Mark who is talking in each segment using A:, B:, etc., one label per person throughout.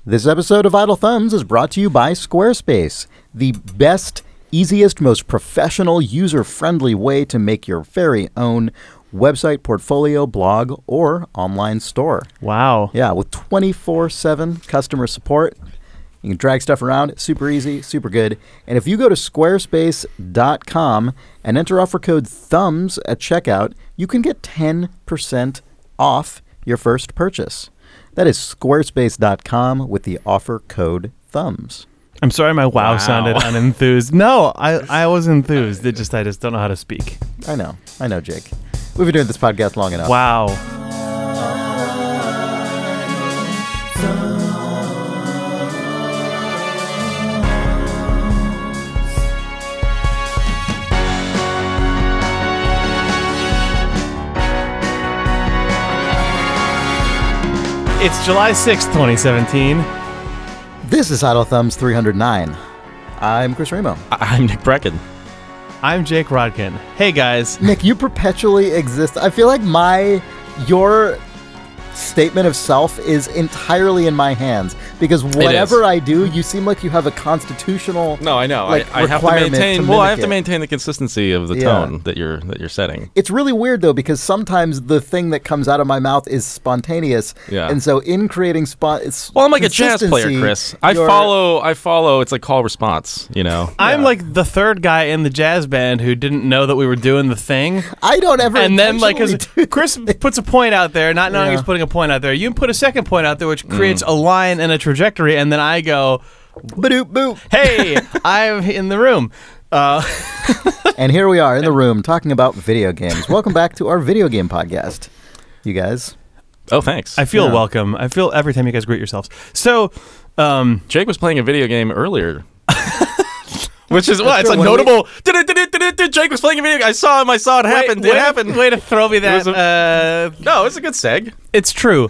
A: This episode of Idle Thumbs is brought to you by Squarespace, the best, easiest, most professional, user-friendly way to make your very own website, portfolio, blog, or online store.
B: Wow.
A: Yeah, with 24/7 customer support. You can drag stuff around. It's super easy, super good. And if you go to squarespace.com and enter offer code THUMBS at checkout, you can get 10% off your first purchase. That is squarespace.com with the offer code THUMBS.
B: I'm sorry my wow sounded unenthused. No, I was enthused. I just don't know how to speak.
A: I know, Jake. We've been doing this podcast long enough.
B: Wow. It's July 6th, 2017.
A: This is Idle Thumbs 309. I'm Chris Remo.
C: I'm Nick Brecken.
B: I'm Jake Rodkin. Hey, guys.
A: Nick, you perpetually exist. I feel like your statement of self is entirely in my hands because whatever I do, you seem like you have a constitutional.
C: No, I know. I have to maintain. I have to maintain the consistency of the tone that you're setting.
A: It's really weird though because sometimes the thing that comes out of my mouth is spontaneous. Yeah. And so in creating it's
C: I'm like a jazz player, Chris. I follow. It's like call response. You know.
B: I'm like the third guy in the jazz band who didn't know that we were doing the thing.
A: I don't ever.
B: And then because Chris puts a point out there, not knowing he's putting a point out there. You put a second point out there, which creates a line and a trajectory, and then I go,
A: ba-doop, boop.
B: Hey, I'm in the room.
A: And here we are in the room talking about video games. Welcome back to our video game podcast, you guys.
C: Oh, thanks.
B: I feel welcome. I feel every time you guys greet yourselves. So,
C: Jake was playing a video game earlier. Which is it's a notable. Jake was playing a video game. I saw him. I saw it happen. It happened.
B: Way to throw me that.
C: No, it's a good seg.
B: It's true.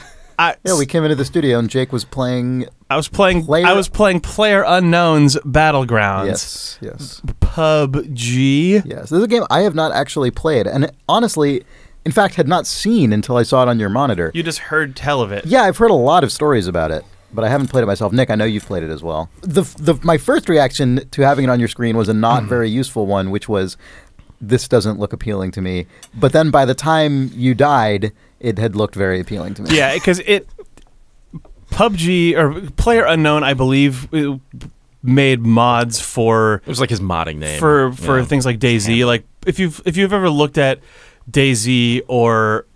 A: We came into the studio and Jake was playing.
B: I was playing PlayerUnknown's Battlegrounds.
A: Yes.
B: PUBG.
A: Yes. This is a game I have not actually played, and honestly, in fact, had not seen until I saw it on your monitor.
B: You just heard tell of it.
A: Yeah, I've heard a lot of stories about it. But I haven't played it myself. Nick, I know you've played it as well. My first reaction to having it on your screen was a not very useful one, which was, this doesn't look appealing to me. But then by the time you died, it had looked very appealing to me.
B: Yeah, because PUBG, or PlayerUnknown, I believe, made mods for...
C: It was like his modding name.
B: For things like DayZ. Yeah. Like, if you've ever looked at DayZ or,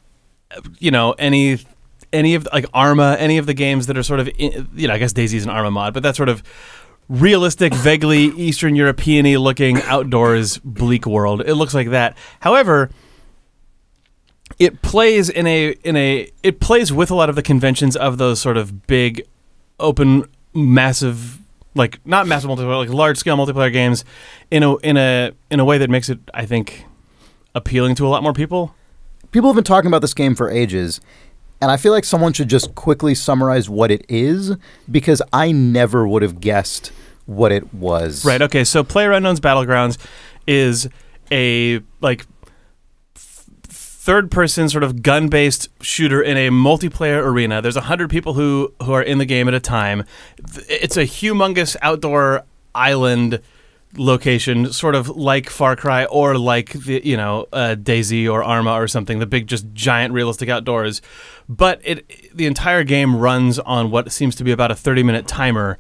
B: any of like Arma, any of the games that are sort of, I guess DayZ is an Arma mod, but that sort of realistic, vaguely Eastern European-y looking outdoors bleak world. It looks like that. However, it plays it plays with a lot of the conventions of those sort of big, open, massive, like not massive multiplayer, like large scale multiplayer games, in a way that makes it, I think, appealing to a lot more people.
A: People have been talking about this game for ages. And I feel like someone should just quickly summarize what it is, because I never would have guessed what it was.
B: Right, okay, so PlayerUnknown's Battlegrounds is a, third-person sort of gun-based shooter in a multiplayer arena. There's 100 people who are in the game at a time. It's a humongous outdoor island location, sort of like Far Cry or like the DayZ or Arma or something, the big just giant realistic outdoors. But the entire game runs on what seems to be about a 30-minute timer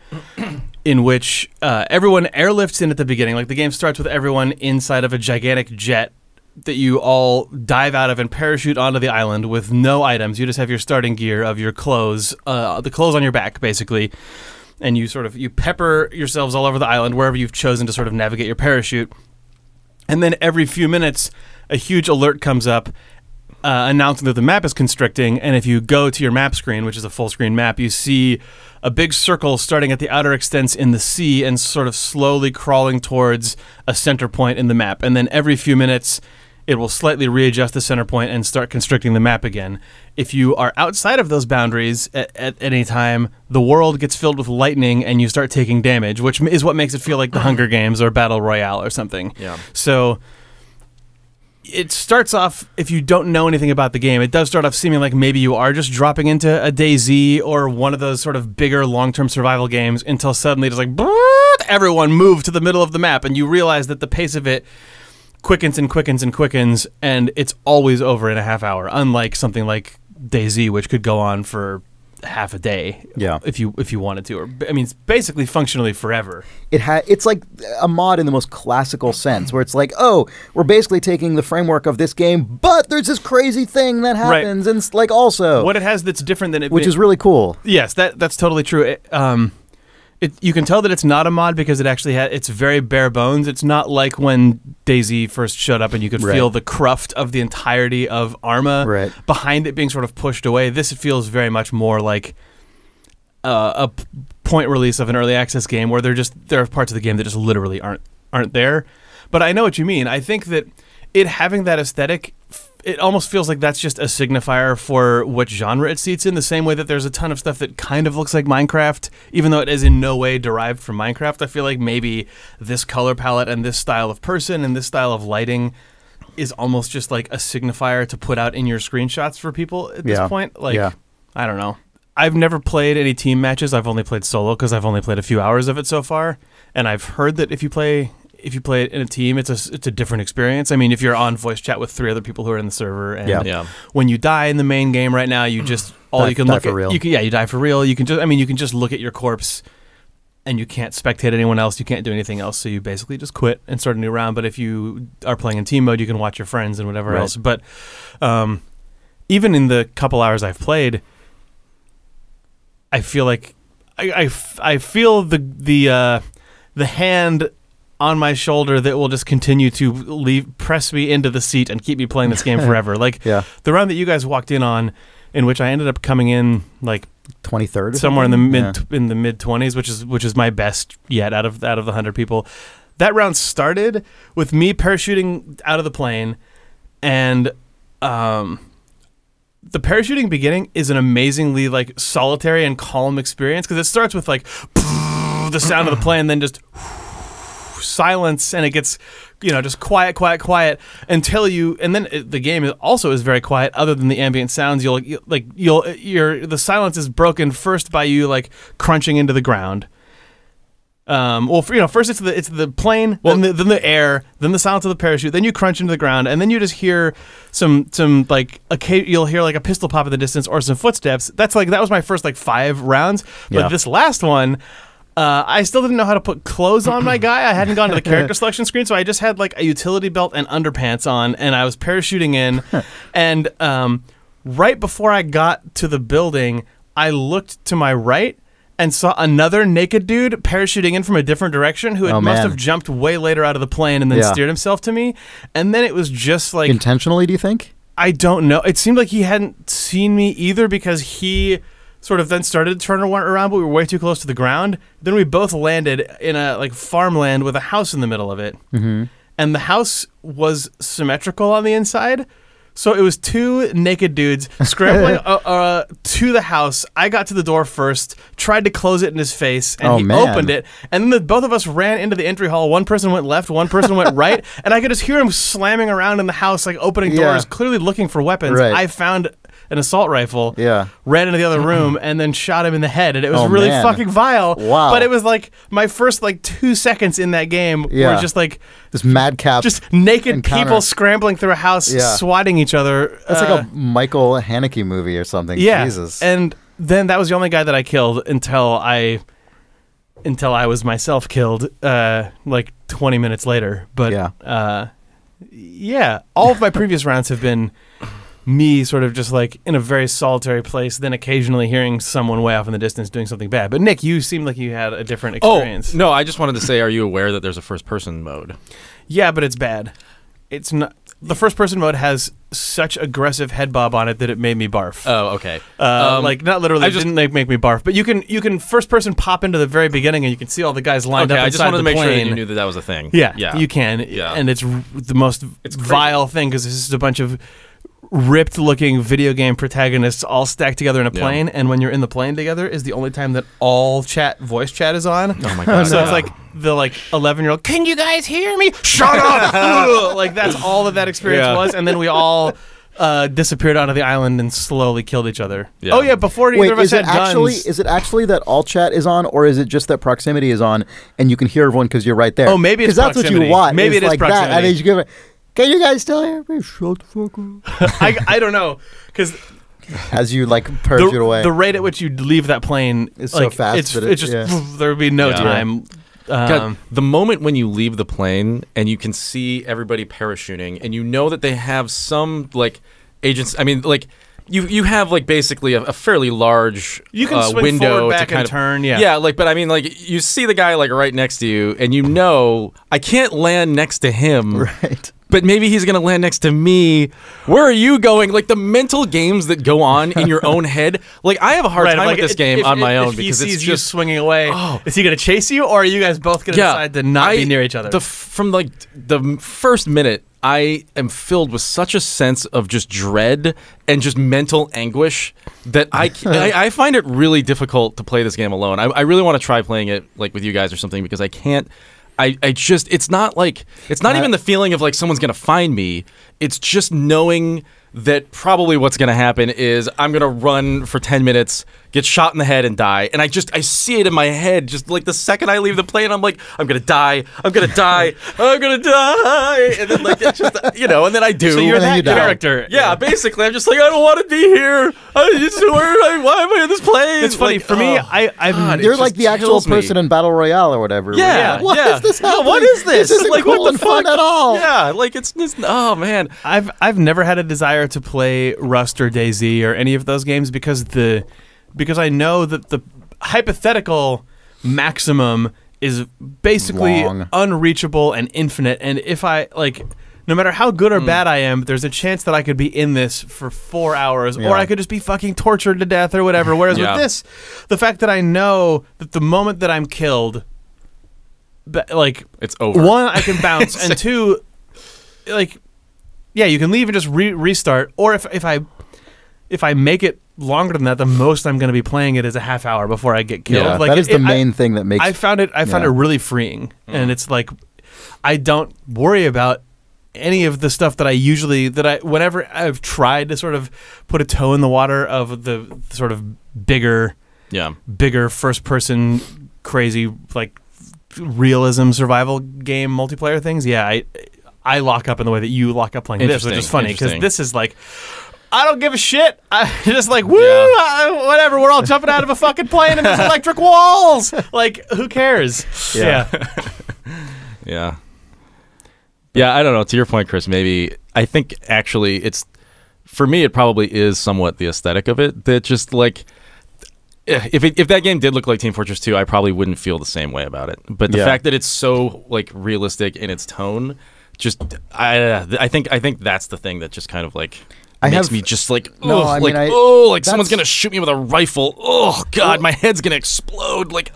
B: in which everyone airlifts in at the beginning. Like the game starts with everyone inside of a gigantic jet that you all dive out of and parachute onto the island with no items. You just have your starting gear of your clothes, the clothes on your back basically. And you pepper yourselves all over the island wherever you've chosen to sort of navigate your parachute. And then every few minutes, a huge alert comes up announcing that the map is constricting. And if you go to your map screen, which is a full screen map, you see a big circle starting at the outer extents in the sea and sort of slowly crawling towards a center point in the map. And then every few minutes, it will slightly readjust the center point and start constricting the map again. If you are outside of those boundaries at any time, the world gets filled with lightning and you start taking damage, which is what makes it feel like the Hunger Games or Battle Royale or something.
C: Yeah.
B: So it starts off, if you don't know anything about the game, it does start off seeming like maybe you are just dropping into a DayZ or one of those sort of bigger long-term survival games until suddenly it's like, everyone move to the middle of the map, and you realize that the pace of it quickens and quickens and quickens, and it's always over in a half hour, unlike something like DayZ, which could go on for half a day, if you wanted to, or I mean, it's basically functionally forever.
A: It's like a mod in the most classical sense, where it's like, oh, we're basically taking the framework of this game, but there's this crazy thing that happens, and it's like also
B: what it has that's different than it,
A: which is really cool.
B: Yes, that's totally true. You can tell that it's not a mod because it actually it's very bare bones. It's not like when DayZ first showed up and you could feel the cruft of the entirety of Arma behind it being sort of pushed away. This feels very much more like a point release of an early access game where there are parts of the game that just literally aren't there. But I know what you mean. I think that it having that aesthetic, it almost feels like that's just a signifier for what genre it seats in, the same way that there's a ton of stuff that kind of looks like Minecraft, even though it is in no way derived from Minecraft. I feel like maybe this color palette and this style of person and this style of lighting is almost just like a signifier to put out in your screenshots for people at this point. Like, I don't know. I've never played any team matches. I've only played solo because I've only played a few hours of it so far. And I've heard that if you play it in a team, it's a different experience. I mean, if you're on voice chat with 3 other people who are in the server, and when you die in the main game right now, you just you can look at real. You die for real. You can just look at your corpse, and you can't spectate anyone else. You can't do anything else. So you basically just quit and start a new round. But if you are playing in team mode, you can watch your friends and whatever else. But even in the couple hours I've played, I feel like I feel the hand on my shoulder that will just continue to press me into the seat and keep me playing this game forever. Like the round that you guys walked in on, in which I ended up coming in like
A: 23rd,
B: somewhere in the mid 20s, which is my best yet out of the 100 people. That round started with me parachuting out of the plane, and the parachuting beginning is an amazingly like solitary and calm experience because it starts with like the sound of the plane, then just silence, and it gets just quiet until and then the game is very quiet other than the ambient sounds. The silence is broken first by you like crunching into the ground. First it's the plane, then the air, then the silence of the parachute, then you crunch into the ground, and then you just hear some like you'll hear like a pistol pop in the distance or some footsteps. That was my first like 5 rounds, but this last one, I still didn't know how to put clothes on my guy. I hadn't gone to the character selection screen, so I just had like a utility belt and underpants on, and I was parachuting in. And right before I got to the building, I looked to my right and saw another naked dude parachuting in from a different direction who must have jumped way later out of the plane and then steered himself to me. And then it was just like...
A: Intentionally, do you think?
B: I don't know. It seemed like he hadn't seen me either because he sort of then started to turn around, but we were way too close to the ground. Then we both landed in a like farmland with a house in the middle of it. Mm-hmm. And the house was symmetrical on the inside. So it was 2 naked dudes scrambling to the house. I got to the door first, tried to close it in his face, and he opened it. And then both of us ran into the entry hall. One person went left, one person went right. And I could just hear him slamming around in the house, like opening doors, clearly looking for weapons. Right. I found an assault rifle, ran into the other room, and then shot him in the head. And it was really fucking vile. Wow. But it was like my first like 2 seconds in that game were just like
A: this madcap,
B: just naked people scrambling through a house, swatting each other.
A: That's like a Michael Haneke movie or something.
B: Yeah.
A: Jesus.
B: And then that was the only guy that I killed until I was myself killed like 20 minutes later. But all of my previous rounds have been me sort of just like in a very solitary place, then occasionally hearing someone way off in the distance doing something bad. But Nick, you seemed like you had a different experience.
C: Oh, no, I just wanted to say, are you aware that there's a first-person mode?
B: Yeah, but it's bad. It's not. The first-person mode has such aggressive head bob on it that it made me barf.
C: Oh, okay.
B: Like not literally, it didn't make me barf, but you can first-person pop into the very beginning and you can see all the guys lined up inside the plane. I just wanted to make sure that
C: you knew that was a thing.
B: Yeah, you can. Yeah. And it's the most vile thing because this is a bunch of ripped-looking video game protagonists all stacked together in a plane, and when you're in the plane together is the only time that all voice chat is on.
C: Oh my god!
B: So it's like the like 11-year-old, can you guys hear me? Shut up! Like that's all that experience was, and then we all disappeared onto the island and slowly killed each other. Yeah. Oh yeah, before either of us had guns.
A: Is it actually that all chat is on, or is it just that proximity is on and you can hear everyone because you're right there?
B: Oh, maybe it's proximity.
A: That's what you want.
B: Maybe it is
A: like
B: proximity.
A: That, and then you give it, can you guys still hear me? Shut the fuck up.
B: I don't know, because
A: as you like purge it away,
B: the rate at which you leave that plane
A: is
B: like,
A: so fast.
B: It's just there would be no time.
C: God, the moment when you leave the plane and you can see everybody parachuting and you know that they have some like agents. I mean, like you have like basically a fairly large
B: you can swing
C: window
B: forward, back,
C: to kind
B: and
C: of
B: turn.
C: Yeah, like but I mean like you see the guy like right next to you and you know I can't land next to him.
A: Right.
C: But maybe he's going to land next to me. Where are you going? Like the mental games that go on in your own head. Like I have a hard time with this game on my own because it's just
B: you swinging away. Oh. Is he going to chase you, or are you guys both going to decide to not be near each other?
C: From like the first minute, I am filled with such a sense of just dread and just mental anguish that I find it really difficult to play this game alone. I really want to try playing it like with you guys or something because I can't. I just it's not even the feeling of like someone's gonna find me. It's just knowing that probably what's gonna happen is I'm gonna run for 10 minutes, get shot in the head and die. And I see it in my head just like the second I leave the plane, I'm like, I'm gonna die, I'm gonna die, I'm gonna die. And then like it's just and then I do.
B: So you're that character.
C: Yeah, basically I'm just like, I don't wanna be here. Why am I in this plane?
B: It's funny, for me,
A: you're like the actual person in Battle Royale or whatever.
C: Yeah.
A: What is this happening?
C: What is this?
A: This isn't
C: like
A: cool
C: what the
A: fun
C: fuck
A: at all.
C: Yeah, like it's oh man.
B: I've never had a desire to play Rust or DayZ or any of those games because I know that the hypothetical maximum is basically unreachable and infinite, and if I like no matter how good or bad I am, there's a chance that I could be in this for 4 hours, or I could just be fucking tortured to death or whatever. Whereas with this, the fact that I know that the moment that I'm killed, like
C: it's over.
B: One, I can bounce, and two, like, yeah, you can leave and just restart. Or if I make it longer than that, the most I'm going to be playing it is a half hour before I get killed.
A: Yeah,
B: like
A: that is the main thing that makes.
B: I found it really freeing, and it's like I don't worry about any of the stuff that whenever I've tried to sort of put a toe in the water of the sort of bigger first person crazy like realism survival game multiplayer things. Yeah, I lock up in the way that you lock up playing this, which is funny because this is like, I don't give a shit. I just like, woo, whatever. We're all jumping out of a fucking plane and there's electric walls. Like, who cares? Yeah.
C: Yeah, I don't know. To your point, Chris, maybe I think actually it's for me. It probably is somewhat the aesthetic of it that just like if that game did look like Team Fortress 2, I probably wouldn't feel the same way about it. But the fact that it's so like realistic in its tone, just I think that's the thing that just kind of like makes me just like someone's gonna shoot me with a rifle. Oh God, my head's gonna explode. Like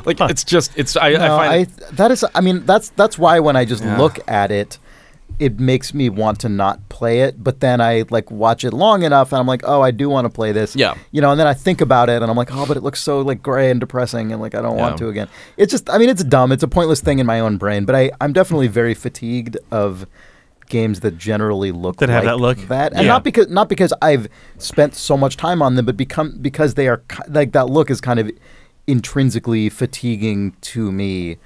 C: it's just
A: that's why when I just look at it, it makes me want to not play it. But then I like watch it long enough, and I'm like, oh, I do want to play this.
C: Yeah,
A: and then I think about it, and I'm like, oh, but it looks so like gray and depressing, and like I don't want to again. It's just, it's dumb. It's a pointless thing in my own brain. But I'm definitely very fatigued of games that generally look
B: have that look,
A: and not because I've spent so much time on them, but because they are like that look is kind of intrinsically fatiguing to me.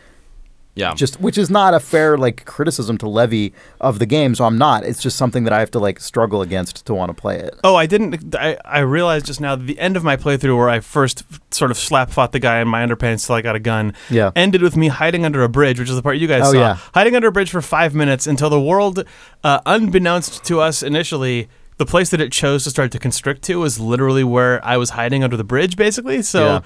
C: Yeah,
A: which is not a fair like criticism to levy of the game. So I'm not. It's just something that I have to like struggle against to want to play it.
B: Oh, I realized just now that the end of my playthrough where I first sort of slap fought the guy in my underpants till I got a gun. Ended with me hiding under a bridge, which is the part you guys saw. Hiding under a bridge for 5 minutes until the world, unbeknownst to us initially, the place that it chose to start to constrict to was literally where I was hiding under the bridge, basically. So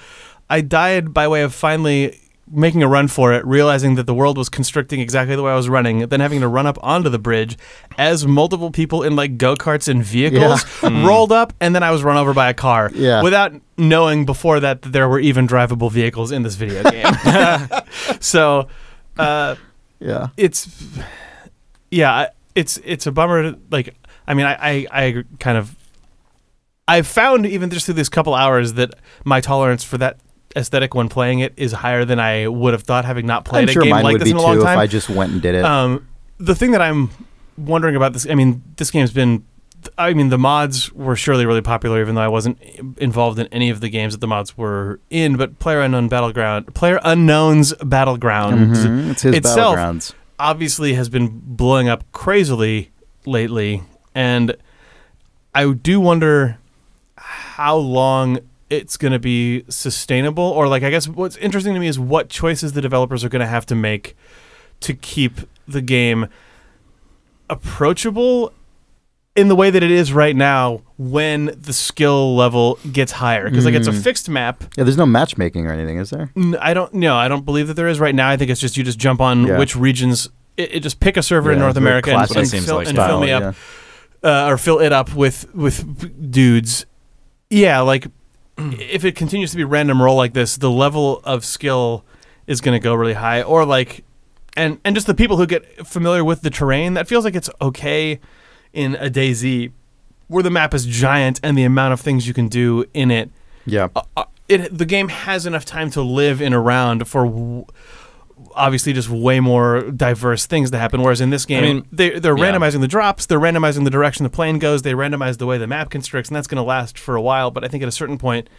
B: I died by way of finally making a run for it, realizing that the world was constricting exactly the way I was running, then having to run up onto the bridge as multiple people in like go-karts and vehicles rolled up, and then I was run over by a car without knowing before that there were even drivable vehicles in this video game. So it's a bummer to, like, I found even just through this couple hours that my tolerance for that aesthetic when playing it is higher than I would have thought, having not played
A: I'm sure
B: a game
A: mine
B: like
A: would
B: this
A: be
B: in a long
A: too
B: time.
A: if I just went and did it.
B: The thing that I'm wondering about this, I mean, this game's been, I mean, the mods were surely really popular, even though I wasn't involved in any of the games that the mods were in. But PlayerUnknown's Battlegrounds
A: It's his
B: itself
A: Battlegrounds.
B: obviously has been blowing up crazily lately, and I do wonder how long it's going to be sustainable, or like, I guess what's interesting to me is what choices the developers are going to have to make to keep the game approachable in the way that it is right now when the skill level gets higher, because like it's a fixed map.
A: Yeah, there's no matchmaking or anything, is there?
B: I don't believe that there is right now. I think it's just you just jump on which regions. It just pick a server in North
A: very
B: America and
A: classic
B: fill me up, or fill it up with dudes. Yeah, like if it continues to be random roll like this, the level of skill is going to go really high. Or like, and just the people who get familiar with the terrain, that feels like it's okay in a DayZ, where the map is giant and the amount of things you can do in it.
A: Yeah.
B: The game has enough time to live in a round for obviously just way more diverse things to happen. Whereas in this game,
C: I mean,
B: they're randomizing the drops, they're randomizing the direction the plane goes, they randomize the way the map constricts, and that's going to last for a while. But I think at a certain point,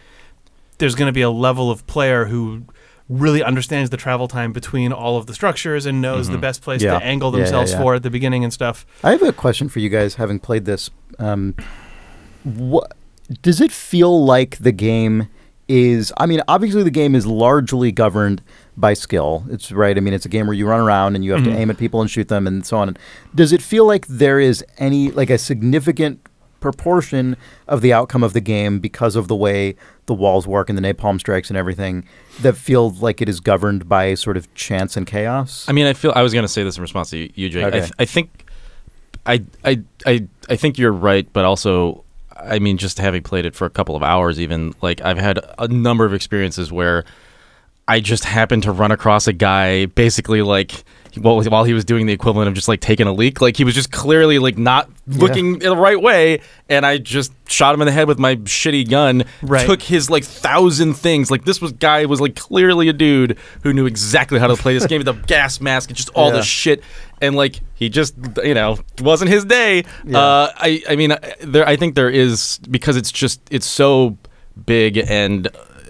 B: there's going to be a level of player who really understands the travel time between all of the structures and knows the best place to angle themselves for at the beginning and stuff.
A: I have a question for you guys, having played this. What does it feel like the game is? I mean, obviously the game is largely governed by skill. It's right. I mean, it's a game where you run around and you have to aim at people and shoot them and so on. Does it feel like there is any, like a significant proportion of the outcome of the game, because of the way the walls work and the napalm strikes and everything, that feels like it is governed by sort of chance and chaos?
C: I mean, I was going to say this in response to you, Jake.
A: Okay.
C: I think I think you're right, but also, I mean, just having played it for a couple of hours, even, like, I've had a number of experiences where I just happened to run across a guy basically like while he was doing the equivalent of just like taking a leak. Like, he was just clearly like not looking the right way, and I just shot him in the head with my shitty gun. Took his like 1,000 things. Like, this guy was like clearly a dude who knew exactly how to play this game. The gas mask and just all the shit, and like he just, you know, wasn't his day. I mean, I think there is, because it's so big, and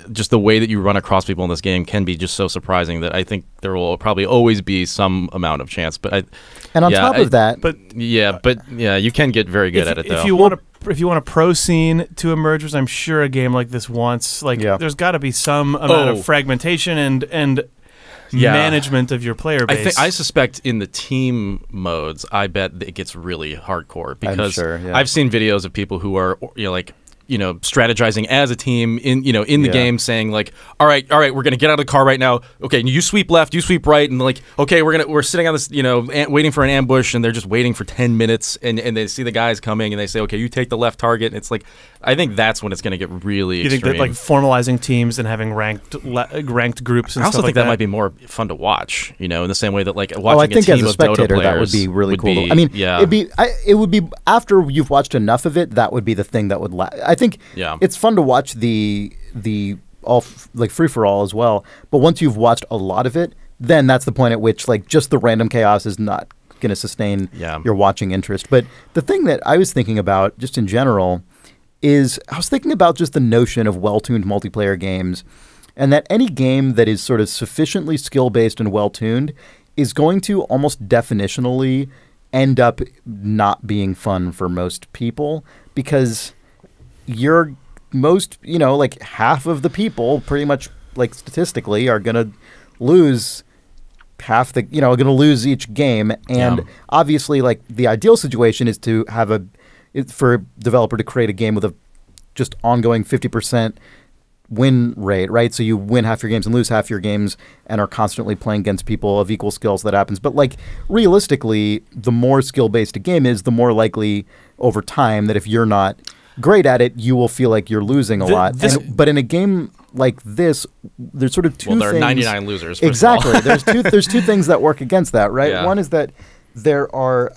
C: just the way that you run across people in this game can be just so surprising that I think there will probably always be some amount of chance. But
A: on top of that,
C: you can get very good at it, though.
B: If you want a pro scene to emerge, which I'm sure a game like this wants, like there's got to be some amount of fragmentation and management of your player base.
C: I suspect in the team modes, I bet it gets really hardcore, because I've seen videos of people who are, strategizing as a team in the game, saying like, all right, we're gonna get out of the car right now. Okay, you sweep left, you sweep right, and like, okay, we're sitting on this, waiting for an ambush, and they're just waiting for 10 minutes, and they see the guys coming, and they say, okay, you take the left target, and it's like, I think that's when it's gonna get really extreme.
B: You think that like formalizing teams and having ranked groups and
C: I also
B: stuff
C: think
B: like
C: that might be more fun to watch, in the same way that like watching
A: I think
C: a team
A: as a
C: of Dota
A: spectator
C: players
A: that would be really cool.
C: be,
A: I mean, it would be after you've watched enough of it, that would be the thing that would I think it's fun to watch the like free for all as well, but once you've watched a lot of it, then that's the point at which like just the random chaos is not going to sustain your watching interest. But the thing that I was thinking about just in general is I was thinking about just the notion of well-tuned multiplayer games, and that any game that is sort of sufficiently skill-based and well-tuned is going to almost definitionally end up not being fun for most people, because like half of the people pretty much, like statistically, are going to lose half the, going to lose each game. And obviously, like, the ideal situation is to have for a developer to create a game with a just ongoing 50% win rate, right? So you win half your games and lose half your games and are constantly playing against people of equal skills. That happens. But like, realistically, the more skill-based a game is, the more likely over time that if you're not great at it, you will feel like you're losing a lot. But in a game like this, there's sort of two things.
C: Well, there are 99 losers.
A: Exactly. There's two things that work against that, right? Yeah. One is that there are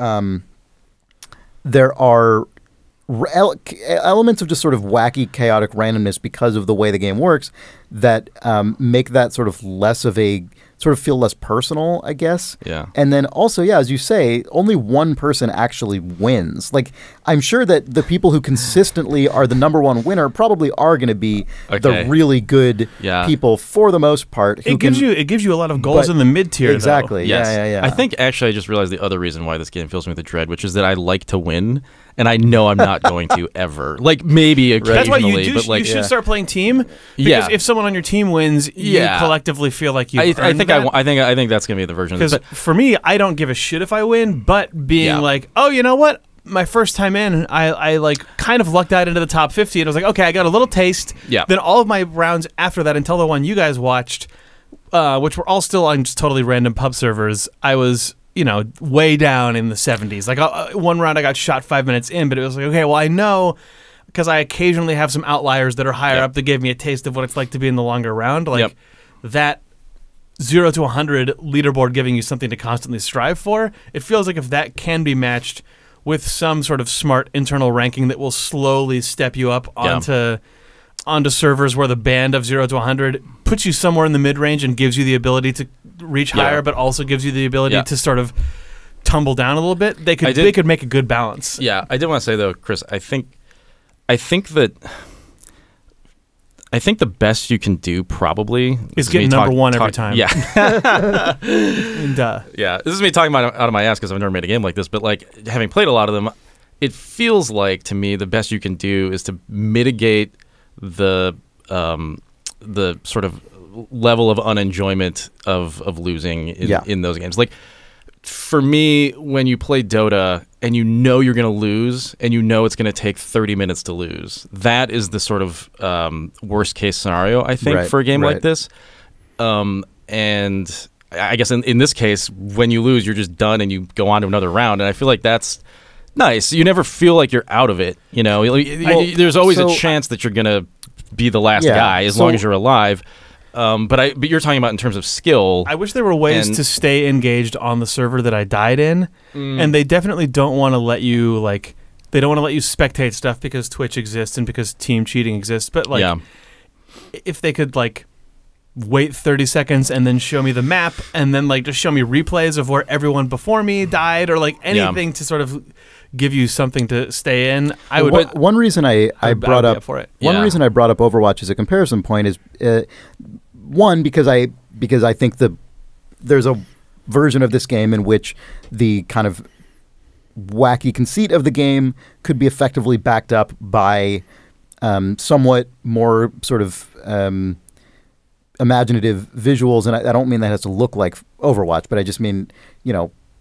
A: elements of just sort of wacky, chaotic randomness because of the way the game works that make that sort of less of a sort of feel less personal, I guess.
C: Yeah.
A: And then also, yeah, as you say, only one person actually wins. Like, I'm sure that the people who consistently are the number one winner probably are going to be the really good people for the most part.
B: It gives you a lot of goals in the mid tier.
A: Exactly.
C: Yes.
A: Yeah.
C: I think actually I just realized the other reason why this game fills me with dread, which is that I like to win. And I know I'm not going to ever. Like, maybe occasionally.
B: That's why you
C: but like,
B: you should start playing team. Because if someone on your team wins, you collectively feel like you. I think
C: that's going to be the version.
B: Because for me, I don't give a shit if I win. But being like, oh, you know what? My first time in, I like kind of lucked out into the top 50, and I was like, okay, I got a little taste.
C: Yeah.
B: Then all of my rounds after that, until the one you guys watched, which were all still on just totally random pub servers, I was, way down in the 70s. Like one round I got shot 5 minutes in, but it was like, okay, well, I know because I occasionally have some outliers that are higher up that gave me a taste of what it's like to be in the longer round. Like that 0 to 100 leaderboard giving you something to constantly strive for. It feels like if that can be matched with some sort of smart internal ranking that will slowly step you up onto servers where the band of 0 to 100 puts you somewhere in the mid-range and gives you the ability to reach higher, but also gives you the ability to sort of tumble down a little bit. They could make a good balance.
C: Yeah, I did want to say though, Chris, I think the best you can do probably
B: is getting number one every time.
C: Yeah.
B: And,
C: yeah. This is me talking about out of my ass because I've never made a game like this, but like having played a lot of them, it feels like to me the best you can do is to mitigate the sort of level of unenjoyment of losing in those games. Like for me, when you play Dota and you know you're going to lose and you know it's going to take 30 minutes to lose, that is the sort of worst case scenario, I think, for a game like this. And I guess in this case, when you lose, you're just done and you go on to another round. And I feel like that's nice. You never feel like you're out of it. There's always a chance that you're going to be the last guy as long as you're alive. But you're talking about in terms of skill.
B: I wish there were ways to stay engaged on the server that I died in, and they definitely don't want to let you spectate stuff because Twitch exists and because team cheating exists. But if they could wait 30 seconds and then show me the map and then just show me replays of where everyone before me died or anything to sort of give you something to stay in. I would.
A: One reason I brought up reason I brought up Overwatch as a comparison point is because I think there's a version of this game in which the kind of wacky conceit of the game could be effectively backed up by somewhat more sort of imaginative visuals, and I don't mean that has to look like Overwatch, but I just mean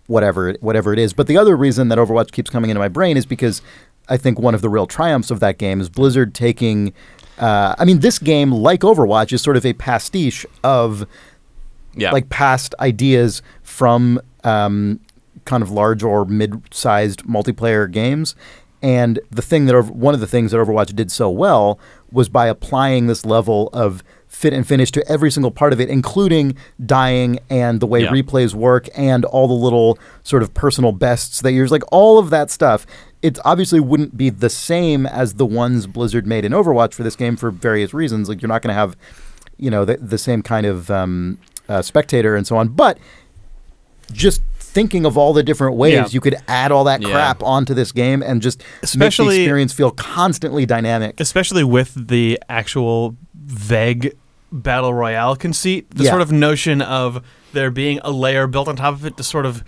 A: whatever it is. But the other reason that Overwatch keeps coming into my brain is because I think one of the real triumphs of that game is Blizzard taking this game, like Overwatch, is sort of a pastiche of past ideas from kind of large or mid-sized multiplayer games. And one of the things that Overwatch did so well was by applying this level of fit and finish to every single part of it, including dying and the way replays work and all the little sort of personal bests that you're like all of that stuff. It obviously wouldn't be the same as the ones Blizzard made in Overwatch for this game for various reasons. Like you're not going to have, the same kind of spectator and so on. But just thinking of all the different ways you could add all that crap onto this game and just make the experience feel constantly dynamic.
B: Especially with the actual vague battle royale conceit, the sort of notion of there being a layer built on top of it to sort of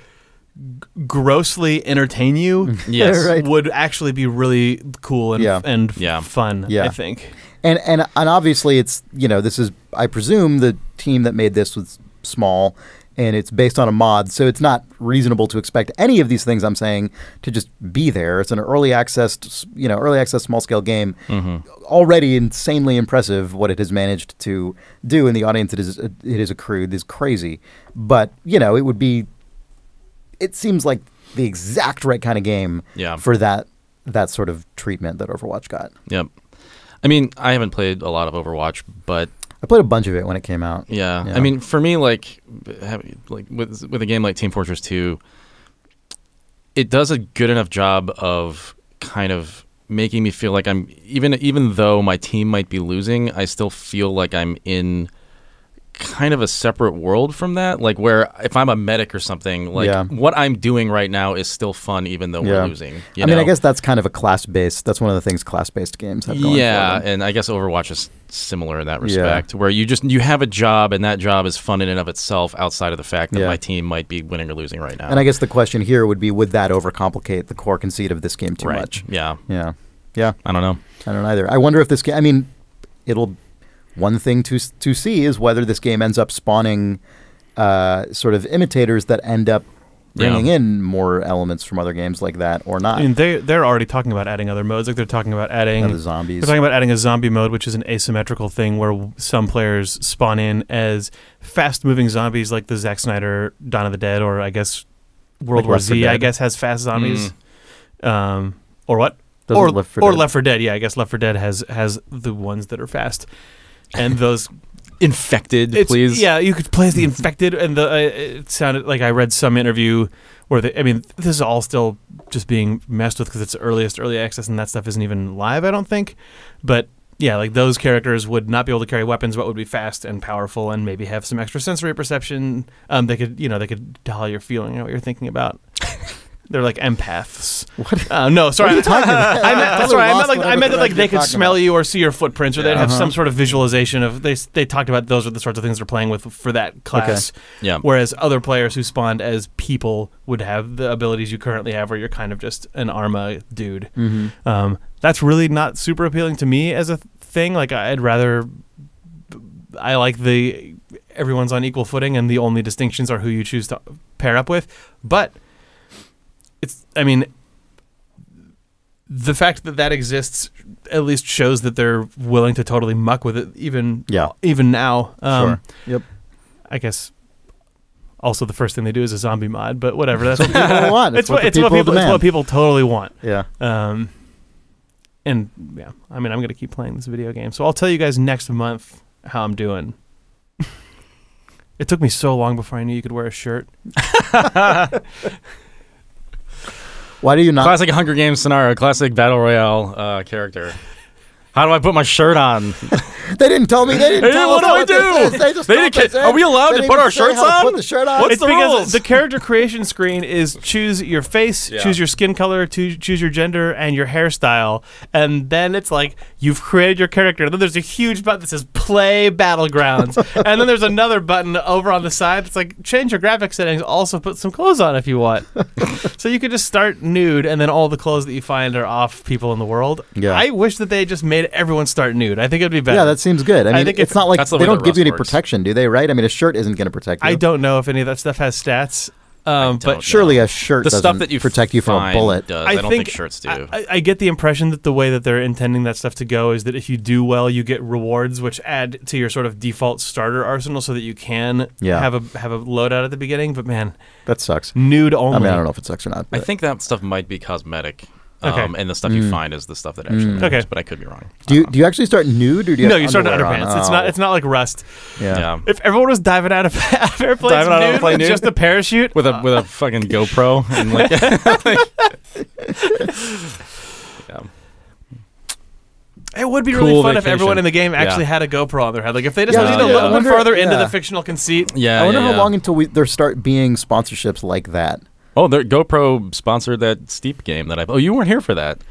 B: grossly entertain you would actually be really cool and fun, I think.
A: And obviously it's, this is, I presume the team that made this was small and it's based on a mod, so it's not reasonable to expect any of these things I'm saying to just be there. It's an early access small scale game. Already insanely impressive what it has managed to do in the audience. It is accrued is crazy, but it seems like the exact right kind of game for that sort of treatment that Overwatch got.
C: Yep. I mean, I haven't played a lot of Overwatch, but
A: I played a bunch of it when it came out.
C: Yeah. I mean, for me, with a game like Team Fortress 2, it does a good enough job of kind of making me feel like I'm even though my team might be losing, I still feel like I'm in kind of a separate world from that, like where if I'm a medic or something, like what I'm doing right now is still fun even though we're losing. I
A: mean, I guess that's kind of a class-based, that's one of the things class-based games have going for them.
C: And I guess Overwatch is similar in that respect, where you have a job and that job is fun in and of itself outside of the fact that my team might be winning or losing right now.
A: And I guess the question here would be, would that overcomplicate the core conceit of this game too much?
C: Yeah.
A: I
C: don't know.
A: I don't either. I wonder if this game, I mean, one thing to see is whether this game ends up spawning sort of imitators that end up bringing in more elements from other games like that or not.
B: I mean, they're already talking about adding other modes. Like they're talking about adding
A: the zombies.
B: They're talking about adding a zombie mode, which is an asymmetrical thing where some players spawn in as fast-moving zombies, like the Zack Snyder Dawn of the Dead, or I guess World War Z. I guess has fast zombies, or what? Or Left 4 Dead. Yeah, I guess Left 4 Dead has the ones that are fast. And those
C: infected, please.
B: Yeah, you could play as the infected, and it sounded like I read some interview where this is all still just being messed with because it's early access, and that stuff isn't even live, I don't think. But yeah, like those characters would not be able to carry weapons, but would be fast and powerful, and maybe have some extra sensory perception. They could tell how you're feeling and what you're thinking about. They're like empaths.
A: What?
B: No, sorry.
A: What are you talking about?
B: I meant that like they could smell you or see your footprints, or they'd have some sort of visualization of. They talked about those are the sorts of things they're playing with for that class.
C: Okay. Yeah.
B: Whereas other players who spawned as people would have the abilities you currently have, where you're kind of just an Arma dude. That's really not super appealing to me as a thing. Like I like the everyone's on equal footing, and the only distinctions are who you choose to pair up with, but. The fact that exists at least shows that they're willing to totally muck with it, even now.
A: Sure. Yep.
B: I guess. Also, the first thing they do is a zombie mod, but whatever. That's what
A: people want. It's what
B: people totally want.
A: Yeah.
B: And yeah, I mean, I'm going to keep playing this video game, so I'll tell you guys next month how I'm doing. It took me so long before I knew you could wear a shirt.
A: Why do you not?
C: Classic Hunger Games scenario, classic Battle Royale character. How do I put my shirt on?
A: They didn't tell me. They didn't tell us what this is. They just told us.
C: Are we allowed to put our shirts on?
A: Put the shirt on.
C: What's the rules?
B: The character creation screen is choose your face, choose your skin color, choose your gender, and your hairstyle. And then it's like, you've created your character. And then there's a huge button that says Play Battlegrounds. And then there's another button over on the side that's like, change your graphic settings. Also put some clothes on if you want. So you could just start nude, and then all the clothes that you find are off people in the world.
A: Yeah.
B: I wish that they just made everyone start nude. I think it'd be better.
A: Yeah, that seems good. I mean,
B: think
A: it's not like they don't give you any
C: works.
A: protection, do they? Right? I mean, a shirt isn't going to protect you.
B: I don't know if any of that stuff has stats. But
A: surely a shirt
C: the
A: doesn't
C: stuff that you
A: protect you from a bullet.
C: Does. I don't think shirts do.
B: I get the impression that the way that they're intending that stuff to go is that if you do well, you get rewards, which add to your sort of default starter arsenal, so that you can have a loadout at the beginning. But man,
A: that sucks.
B: Nude only.
A: I mean, I don't know if it sucks or not.
C: I think that stuff might be cosmetic.
B: Okay.
C: And the stuff you find is the stuff that actually matters, but I could be wrong.
A: Do you actually start nude, or do you
B: No,
A: have
B: you start in
A: underwear
B: underpants.
A: on?
B: It's not like Rust.
A: Yeah.
B: If everyone was diving out of airplanes nude with just a parachute
C: with a fucking GoPro and like,
B: it would be really fun if everyone in the game actually had a GoPro on their head. Like if they just leaned a little bit further into the fictional conceit.
A: I wonder how long until there start being sponsorships like that.
C: Oh, GoPro sponsored that Steep game that Oh, you weren't here for that.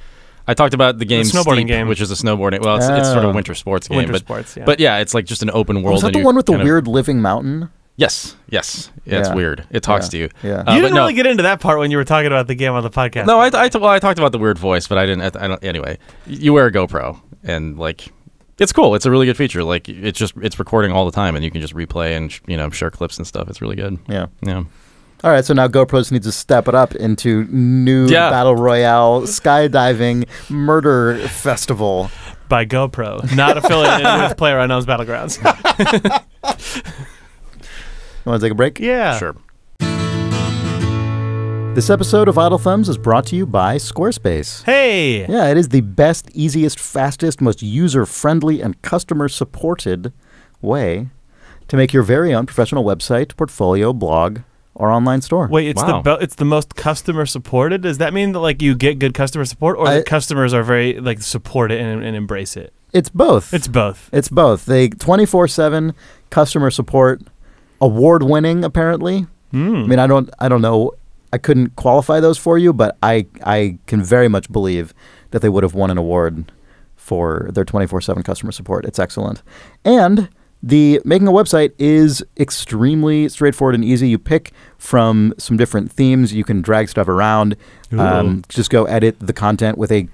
C: I talked about the game
B: snowboarding
C: Steep,
B: game,
C: which is a snowboarding. Well, it's sort of a winter sports game, but yeah, it's like just an open world.
A: Was that the one with the weird living mountain?
C: Yes. Yeah, it's weird. It talks to you.
A: Yeah.
B: You didn't really get into that part when you were talking about the game on the podcast.
C: No, I talked about the weird voice, but I didn't. Anyway, you wear a GoPro, and like, it's cool. It's a really good feature. Like, it's recording all the time, and you can just replay and share clips and stuff. It's really good.
A: Yeah.
C: Yeah.
A: All right, so now GoPros needs to step it up into new Battle Royale skydiving murder festival.
B: By GoPro, not affiliated with PlayerUnknown's Battlegrounds.
A: You want to take a break?
B: Yeah.
C: Sure.
A: This episode of Idle Thumbs is brought to you by Squarespace.
B: Hey!
A: Yeah, it is the best, easiest, fastest, most user-friendly, and customer-supported way to make your very own professional website, portfolio, blog, our online store.
B: Wait, it's
C: Wow.
B: it's the most customer supported. Does that mean that like you get good customer support, or that customers are very like support it and embrace it?
A: It's both.
B: It's both.
A: It's both. They 24/7 customer support, award-winning apparently. I mean, I don't know. I couldn't qualify those for you, but I can very much believe that they would have won an award for their 24/7 customer support. It's excellent. And the making a website is extremely straightforward and easy. You pick from some different themes. You can drag stuff around. Just go edit the content with a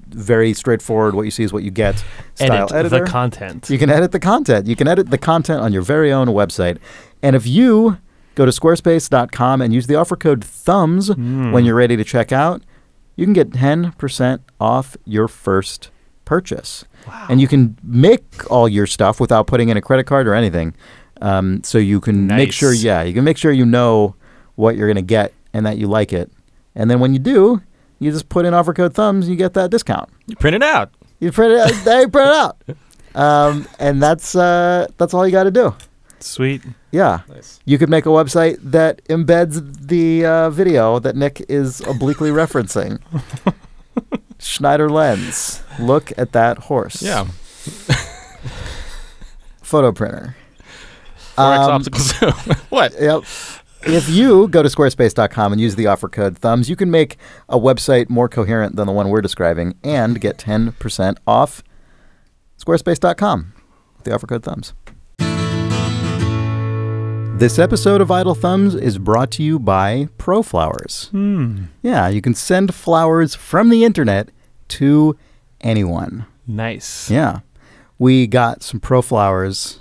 A: very straightforward, what you see is what you get style editor.
B: The content.
A: You can edit the content. You can edit the content on your very own website. And if you go to squarespace.com and use the offer code THUMBS when you're ready to check out, you can get 10% off your first purchase.
B: Wow.
A: And you can make all your stuff without putting in a credit card or anything. So you can make sure, you can make sure you know what you're going to get and that you like it. And then when you do, you just put in offer code THUMBS and you get that discount.
C: You print it out.
A: You print it out. They print it out. And that's all you got to do.
B: Sweet.
A: Yeah.
C: Nice.
A: You could make a website that embeds the video that Nick is obliquely referencing. Schneider lens. Look at that horse.
C: Yeah.
A: Photo printer.
C: 4X optical zoom. What?
A: Yep. If you go to squarespace.com and use the offer code THUMBS, you can make a website more coherent than the one we're describing and get 10% off squarespace.com with the offer code THUMBS. This episode of Idle Thumbs is brought to you by ProFlowers. Yeah, you can send flowers from the internet to anyone.
B: Nice.
A: Yeah. We got some ProFlowers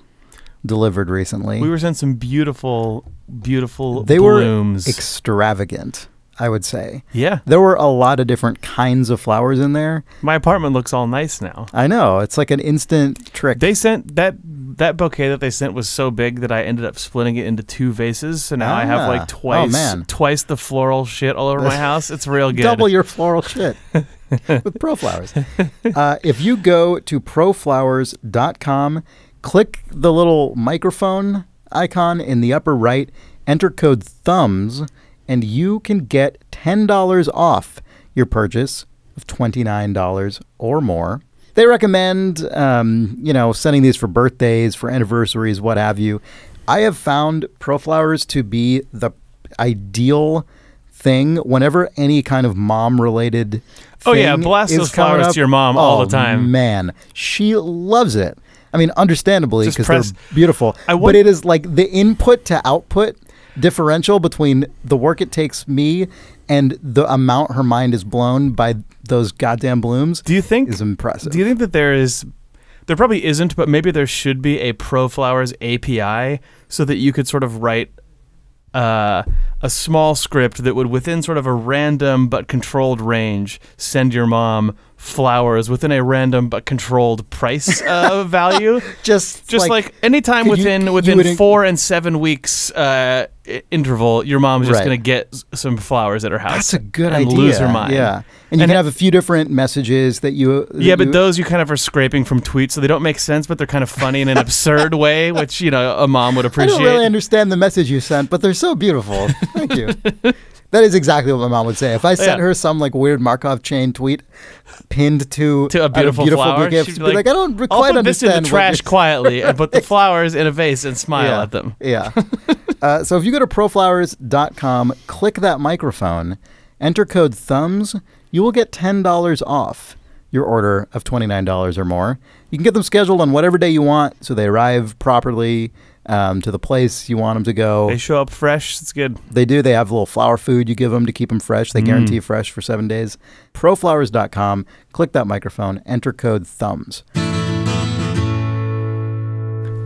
A: delivered recently.
B: We were sent some beautiful blooms.
A: They were extravagant, I would say.
B: Yeah.
A: There were a lot of different kinds of flowers in there.
B: My apartment looks all nice now.
A: I know. It's like an instant trick.
B: They sent that bouquet that they sent was so big that I ended up splitting it into 2 vases. So now I have like twice the floral shit all over my house. It's real good.
A: Double your floral shit with ProFlowers. If you go to proflowers.com, click the little microphone icon in the upper right, enter code THUMBS, and you can get $10 off your purchase of $29 or more. They recommend, sending these for birthdays, for anniversaries, what have you. I have found ProFlowers to be the ideal thing whenever any kind of mom-related thing
B: blast
A: is
B: those flowers
A: up.
B: to your mom all the time.
A: Man, she loves it. I mean, understandably, because they're beautiful. But it is like the input to output differential between the work it takes me and the amount her mind is blown by those goddamn blooms.
B: Do you think
A: is impressive?
B: Do you think that there probably isn't, but maybe there should be a ProFlowers API so that you could sort of write a small script that would, within sort of a random but controlled range, send your mom flowers within a random but controlled price value. just like anytime within 4 and 7 weeks interval, your mom's just going to get some flowers at her house.
A: That's a good
B: and
A: idea.
B: Lose her mind.
A: Yeah, and you can have a few different messages that you.
B: But those you kind of are scraping from tweets, so they don't make sense, but they're kind of funny in an absurd way, which a mom would appreciate.
A: I don't really understand the message you sent, but they're so beautiful. Thank you. That is exactly what my mom would say. If I sent her some like weird Markov chain tweet pinned to
B: a beautiful flower,
A: gift, she'd be like, I don't quite understand.
B: I'll put this in the trash quietly and put the flowers in a vase and smile at them.
A: Yeah. So if you go to proflowers.com, click that microphone, enter code THUMBS, you will get $10 off your order of $29 or more. You can get them scheduled on whatever day you want, so they arrive properly to the place you want them to go.
B: They show up fresh. It's good.
A: They do. They have a little flower food you give them to keep them fresh. They guarantee fresh for 7 days. Proflowers.com. Click that microphone. Enter code THUMBS.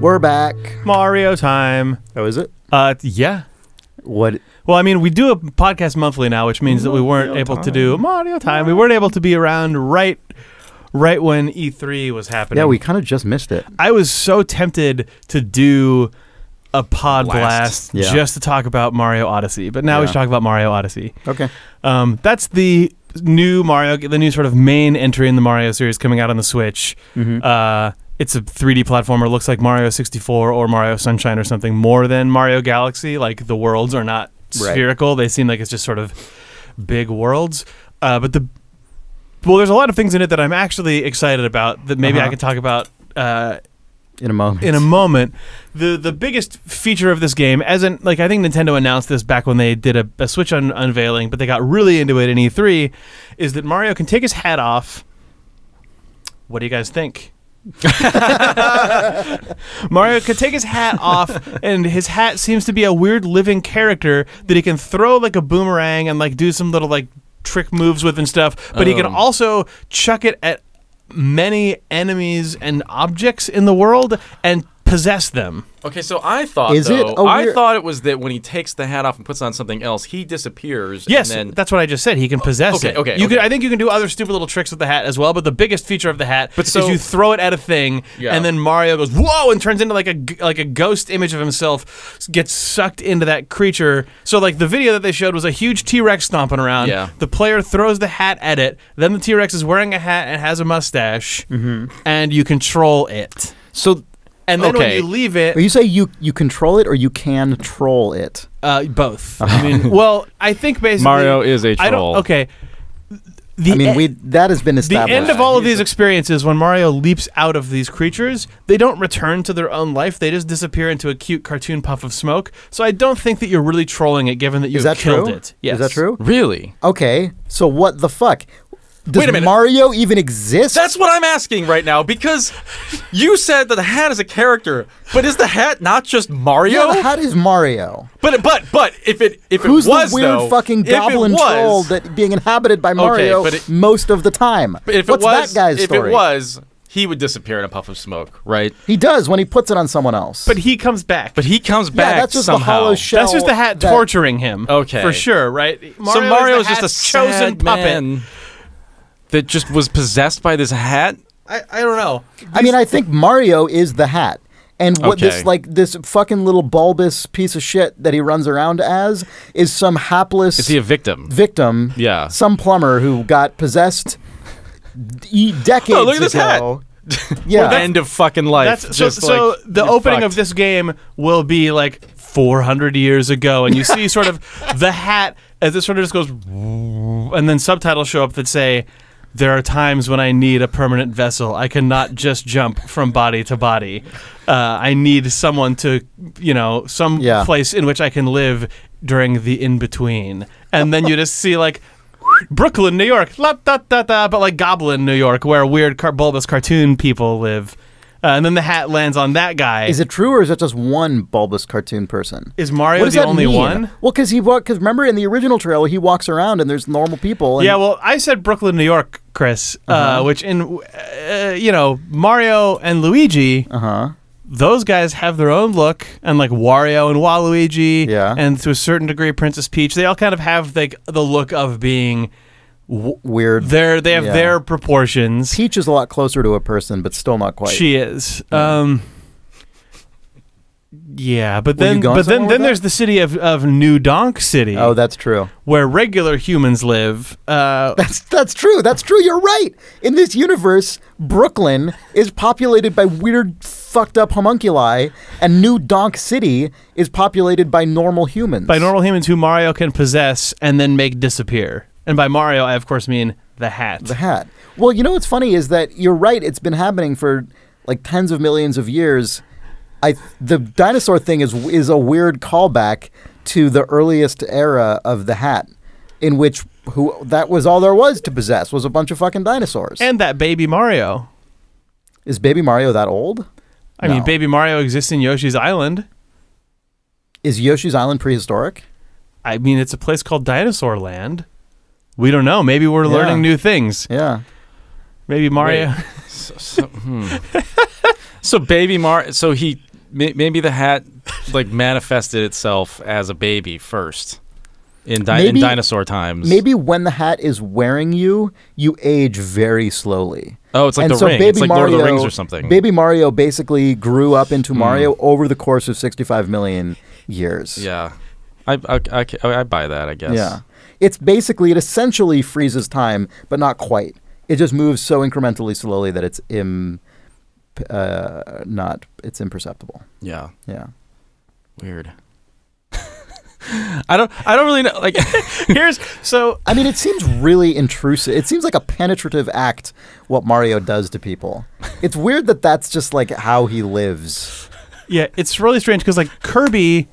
A: We're back.
B: Mario time.
A: Oh, is it?
B: Yeah.
A: What?
B: Well, I mean, we do a podcast monthly now, which means that we weren't able to do Mario time. We weren't able to be around right when E3 was happening.
A: Yeah, we kind of just missed it.
B: I was so tempted to do a pod blast just to talk about Mario Odyssey, but now we should talk about Mario Odyssey.
A: Okay.
B: That's the new sort of main entry in the Mario series coming out on the Switch. It's a 3D platformer. Looks like Mario 64 or Mario Sunshine or something more than Mario Galaxy. Like the worlds are not spherical. They seem like it's just sort of big worlds. But there's a lot of things in it that I'm actually excited about that maybe I can talk about
A: in a moment.
B: The biggest feature of this game, I think Nintendo announced this back when they did a Switch unveiling, but they got really into it in E3, is that Mario can take his hat off. What do you guys think? Mario can take his hat off, and his hat seems to be a weird living character that he can throw like a boomerang and like do some little like trick moves with and stuff, but he can also chuck it at many enemies and objects in the world and possess them.
C: Okay, so I thought I thought it was that when he takes the hat off and puts on something else, he disappears.
B: Yes,
C: and then...
B: that's what I just said. He can possess it.
C: Okay.
B: I think you can do other stupid little tricks with the hat as well, but the biggest feature of the hat is you throw it at a thing, and then Mario goes, whoa, and turns into like a ghost image of himself, gets sucked into that creature. So like the video that they showed was a huge T-Rex stomping around.
C: Yeah.
B: The player throws the hat at it, then the T-Rex is wearing a hat and has a mustache, and you control it.
C: So...
B: And then when you leave it...
A: You say you control it or you can troll it?
B: Both. I mean, well, I think basically...
C: Mario is a troll.
B: Okay.
A: That has been established.
B: The end of all of these experiences, when Mario leaps out of these creatures, they don't return to their own life. They just disappear into a cute cartoon puff of smoke. So I don't think that you're really trolling it, given that you killed it. Yes.
A: Is that true?
C: Really?
A: Okay. So what the fuck?
C: Wait a minute.
A: Mario even exist?
C: That's what I'm asking right now, because you said that the hat is a character, but is the hat not just Mario?
A: Yeah, the hat is Mario.
C: But if it
A: Who's
C: was
A: the weird fucking goblin troll that being inhabited by Mario most of the time?
C: But if
A: What's
C: it was,
A: that guy's story?
C: If it was, he would disappear in a puff of smoke, right?
A: He does when he puts it on someone else.
B: But he comes back.
C: Yeah, that's
A: just
C: somehow.
A: the hollow shell.
B: That's just the hat torturing him.
C: Okay.
B: For sure, right?
C: So Mario's just a
B: chosen puppet.
C: Man that just was possessed by this hat?
B: I don't know.
A: I think Mario is the hat. And what this fucking little bulbous piece of shit that he runs around as is some hapless...
C: Is he a victim?
A: Victim.
C: Yeah.
A: Some plumber who got possessed decades ago.
C: Oh, look at this hat.
A: Yeah.
C: The end of fucking life.
B: So the opening of this game will be like 400 years ago, and you see sort of the hat as it sort of just goes, and then subtitles show up that say, there are times when I need a permanent vessel. I cannot just jump from body to body. I need someone to, some place in which I can live during the in-between. And then you just see, like, Brooklyn, New York, but like Goblin, New York, where weird bulbous cartoon people live. And then the hat lands on that guy.
A: Is it true, or is it just one bulbous cartoon person?
B: Is Mario the only one?
A: Well, because remember in the original trailer, he walks around and there's normal people. And
B: well, I said Brooklyn, New York, Chris, which in, Mario and Luigi, those guys have their own look, and like Wario and Waluigi, and to a certain degree Princess Peach, they all kind of have like the look of being...
A: weird.
B: They have their proportions.
A: Peach is a lot closer to a person, but still not quite.
B: She is. But then there's the city of New Donk City.
A: Oh, that's true.
B: Where regular humans live.
A: That's true. That's true. You're right. In this universe, Brooklyn is populated by weird, fucked up homunculi, and New Donk City is populated by normal humans.
B: By normal humans who Mario can possess and then make disappear. And by Mario, I of course mean the hat.
A: The hat. Well, what's funny is that you're right. It's been happening for like tens of millions of years. The dinosaur thing is a weird callback to the earliest era of the hat, in which that was all there was to possess was a bunch of fucking dinosaurs.
B: And that baby Mario.
A: Is Baby Mario that old?
B: I mean, Baby Mario exists in Yoshi's Island.
A: Is Yoshi's Island prehistoric?
B: I mean, it's a place called Dinosaur Land. We don't know. Maybe we're learning new things.
A: Yeah.
B: Maybe Mario.
C: So Baby Mario. So maybe the hat like manifested itself as a baby first in dinosaur times.
A: Maybe when the hat is wearing you age very slowly.
C: Oh, it's like the ring. It's like Lord of the Rings or something.
A: Baby Mario basically grew up into Mario over the course of 65 million years.
C: Yeah. I buy that, I guess.
A: Yeah. It essentially freezes time, but not quite. It just moves so incrementally slowly that it's imperceptible.
C: Yeah.
A: Yeah.
C: Weird. I don't really know. Like,
A: I mean, it seems really intrusive. It seems like a penetrative act what Mario does to people. It's weird that that's just like how he lives.
B: Yeah, it's really strange because like Kirby,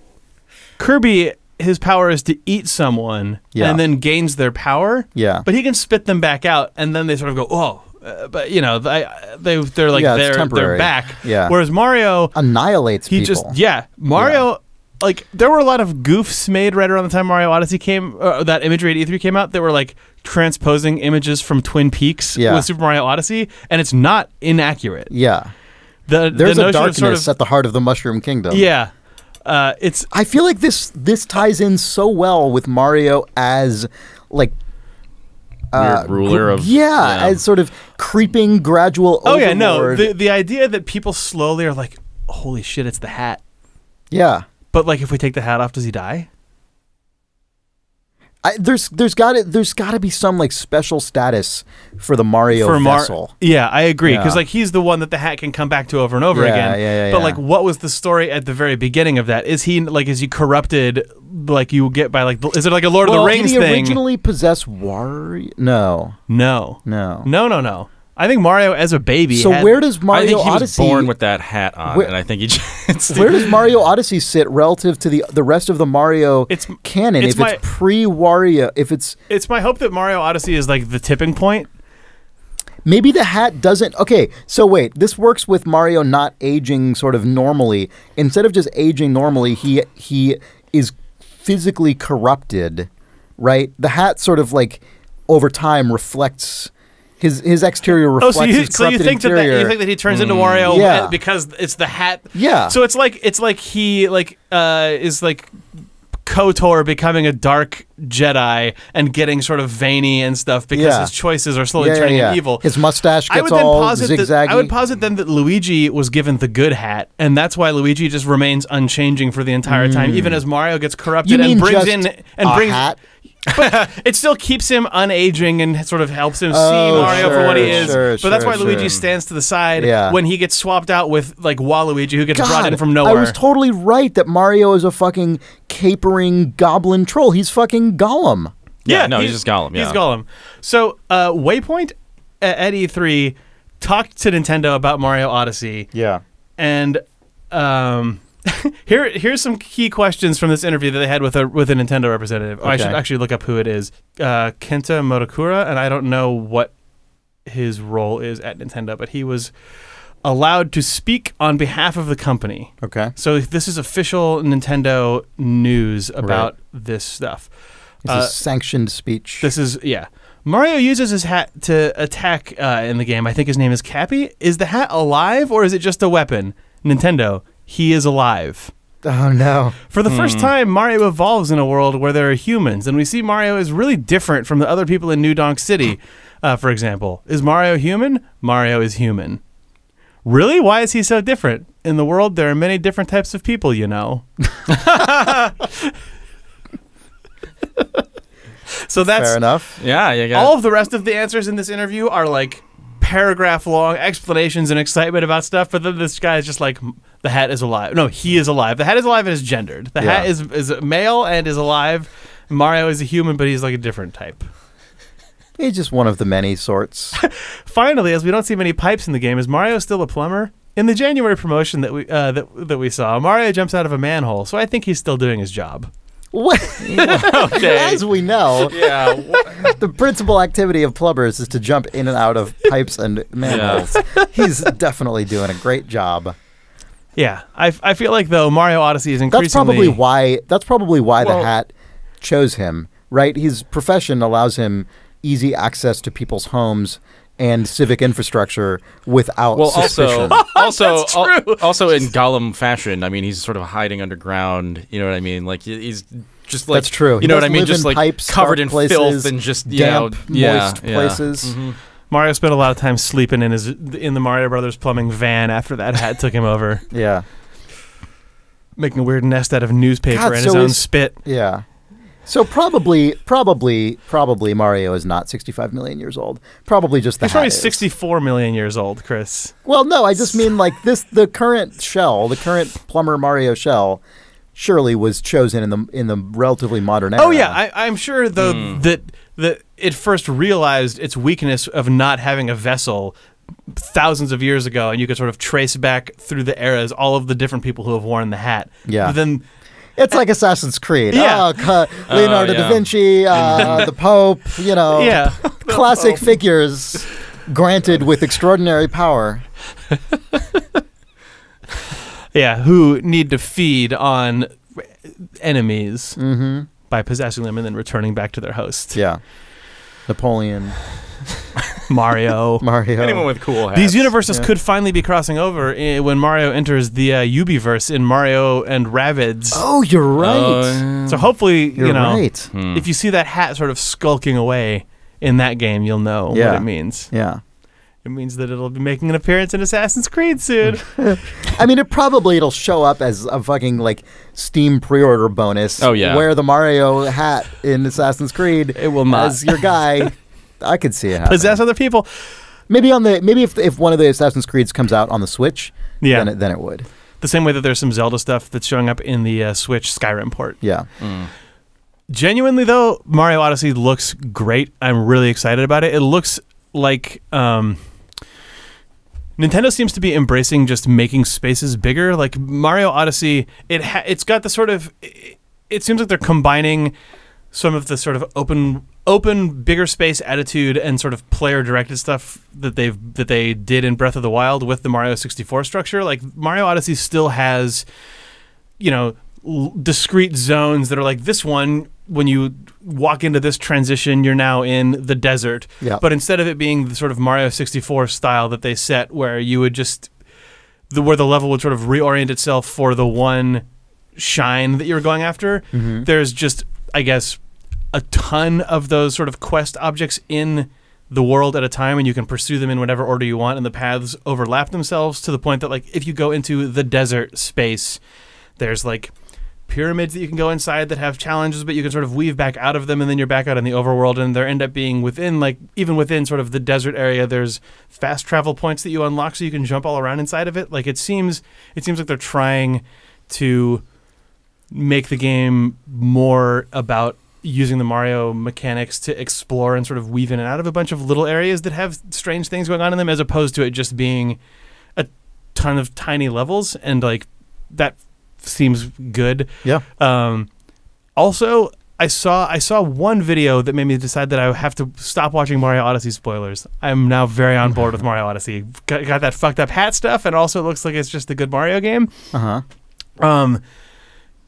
B: his power is to eat someone and then gains their power.
A: Yeah,
B: but he can spit them back out, and then they sort of go, oh. But you know, they're like they're back.
A: Yeah.
B: Whereas Mario
A: annihilates people.
B: Mario. Like there were a lot of goofs made right around the time Mario Odyssey came. That imagery at E3 came out. That were like transposing images from Twin Peaks with Super Mario Odyssey, and it's not inaccurate.
A: Yeah.
B: There's
A: a darkness at the heart of the Mushroom Kingdom.
B: Yeah.
A: I feel like this ties in so well with Mario as like.
C: Weird ruler of
A: as sort of creeping gradual overlord.
B: The idea that people slowly are like, holy shit, it's the hat.
A: Yeah,
B: but like if we take the hat off, does he die?
A: There's got to be some like special status for the Mario vessel.
B: Yeah, I agree because like he's the one that the hat can come back to over and over again. But like, what was the story at the very beginning of that? Is he corrupted? Like you get by like, is it like a Lord of the Rings thing?
A: Did he originally possess Wario?
B: No. I think Mario as a baby.
A: So where does Mario Odyssey?
C: I think he was born with that hat on, and I think he just.
A: Where does Mario Odyssey sit relative to the rest of the Mario canon? If it's pre-Wario,
B: it's my hope that Mario Odyssey is like the tipping point.
A: Maybe the hat doesn't. Okay, so wait, this works with Mario not aging sort of normally. Instead of just aging normally, he is physically corrupted, right? The hat sort of like over time reflects. His exterior reflects his corrupted interior.
B: You think that he turns into Wario because it's the hat?
A: Yeah.
B: So it's like he is like KOTOR becoming a dark Jedi and getting sort of veiny and stuff because his choices are slowly turning him evil.
A: His mustache gets all zigzaggy.
B: I would posit then that Luigi was given the good hat, and that's why Luigi just remains unchanging for the entire time, even as Mario gets corrupted and brings in
A: hat.
B: But it still keeps him unaging and sort of helps him see Mario for what he is. But that's why Luigi stands to the side when he gets swapped out with like Waluigi, who gets brought in from nowhere.
A: I was totally right that Mario is a fucking capering goblin troll. He's fucking Gollum.
C: Yeah, he's just Gollum. Yeah.
B: He's Gollum. So Waypoint at E3 talked to Nintendo about Mario Odyssey.
A: Yeah.
B: And here's some key questions from this interview that they had with a Nintendo representative. Okay. I should actually look up who it is. Kenta Motakura, and I don't know what his role is at Nintendo, but he was allowed to speak on behalf of the company.
A: Okay.
B: So this is official Nintendo news about this stuff.
A: This is sanctioned speech.
B: This is, Mario uses his hat to attack in the game. I think his name is Cappy. Is the hat alive or is it just a weapon? Nintendo. He is alive.
A: Oh, no.
B: For the first time, Mario evolves in a world where there are humans, and we see Mario is really different from the other people in New Donk City, for example. Is Mario human? Mario is human. Really? Why is he so different? In the world, there are many different types of people, you know. So that's...
A: Fair enough.
C: Yeah.
B: All of the rest of the answers in this interview are like paragraph-long explanations and excitement about stuff, but then this guy is just like, the hat is alive. No, he is alive. The hat is alive and is gendered. The hat is male and is alive. Mario is a human, but he's like a different type.
A: He's just one of the many sorts.
B: Finally, as we don't see many pipes in the game, is Mario still a plumber? In the January promotion that we saw, Mario jumps out of a manhole, so I think he's still doing his job.
A: What? As we know, the principal activity of plumbers is to jump in and out of pipes and manholes. He's definitely doing a great job.
B: Yeah, I feel like though Mario Odyssey is increasingly
A: That's probably why the hat chose him. Right, his profession allows him easy access to people's homes and civic infrastructure without suspicion.
C: Also in Gollum fashion, I mean, he's sort of hiding underground. You know what I mean? Like he's just like
A: that's true.
C: You know what I mean? Just like pipes, covered in filth and just
A: damp, moist places. Mm-hmm.
B: Mario spent a lot of time sleeping in the Mario Brothers plumbing van after that hat took him over.
A: Yeah,
B: making a weird nest out of newspaper and his own spit.
A: Yeah. So probably Mario is not 65 million years old. Probably just
B: He's probably 64 million years old, Chris.
A: Well, no, I just mean like the current plumber Mario shell surely was chosen in the relatively modern era.
B: Oh yeah, I'm sure though that it first realized its weakness of not having a vessel thousands of years ago, and you could sort of trace back through the eras all of the different people who have worn the hat.
A: Yeah.
B: But then
A: it's like Assassin's Creed.
B: Yeah.
A: Leonardo da Vinci, the Pope,
B: yeah,
A: classic figures granted with extraordinary power.
B: Yeah, who need to feed on enemies by possessing them and then returning back to their host.
A: Yeah. Napoleon.
B: Mario.
C: Anyone with cool hats.
B: These universes could finally be crossing over when Mario enters the Ubiverse in Mario and Rabbids.
A: Oh, you're right.
B: So hopefully,
A: You're right.
B: if you see that hat sort of skulking away in that game, you'll know what it means.
A: Yeah.
B: It means that it'll be making an appearance in Assassin's Creed soon.
A: I mean, it'll show up as a fucking like Steam pre-order bonus.
C: Oh yeah,
A: wear the Mario hat in Assassin's Creed.
B: It will not.
A: As your guy. I could see it happening.
B: Possess other people.
A: Maybe if one of the Assassin's Creeds comes out on the Switch, then it would.
B: The same way that there's some Zelda stuff that's showing up in the Switch Skyrim port.
A: Yeah.
B: Genuinely though, Mario Odyssey looks great. I'm really excited about it. It looks like Nintendo seems to be embracing just making spaces bigger. Like Mario Odyssey, it's got the sort of. It seems like they're combining some of the sort of open, bigger space attitude and sort of player-directed stuff that they did in Breath of the Wild with the Mario 64 structure. Like Mario Odyssey still has, discrete zones that are like this one. When you walk into this transition, you're now in the desert.
A: Yeah.
B: But instead of it being the sort of Mario 64 style that they set, where you would where the level would sort of reorient itself for the one shine that you're going after, there's just, I guess, a ton of those sort of quest objects in the world at a time, and you can pursue them in whatever order you want, and the paths overlap themselves to the point that, like, if you go into the desert space, there's like pyramids that you can go inside that have challenges, but you can sort of weave back out of them, and then you're back out in the overworld, and there end up being even within sort of the desert area, there's fast travel points that you unlock so you can jump all around inside of it. Like it seems like they're trying to make the game more about using the Mario mechanics to explore and sort of weave in and out of a bunch of little areas that have strange things going on in them, as opposed to it just being a ton of tiny levels, and like that seems good.
A: Yeah.
B: Also, I saw one video that made me decide that I have to stop watching Mario Odyssey spoilers. I'm now very on board with Mario Odyssey. Got that fucked up hat stuff, and also looks like it's just a good Mario game.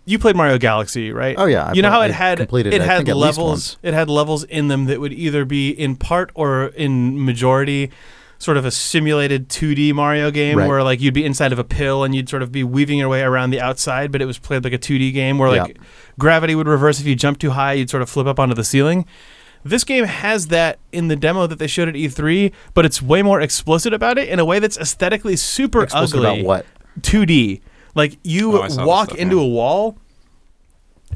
B: You played Mario Galaxy, right?
A: Oh yeah.
B: You know how it had
A: levels.
B: It had levels in them that would either be in part or in majority sort of a simulated 2D Mario game, where like you'd be inside of a pill and you'd sort of be weaving your way around the outside, but it was played like a 2D game where like gravity would reverse if you jumped too high, you'd sort of flip up onto the ceiling. This game has that in the demo that they showed at E3, but it's way more explicit about it in a way that's aesthetically super ugly.
A: About what?
B: 2D. Like you walk into a wall,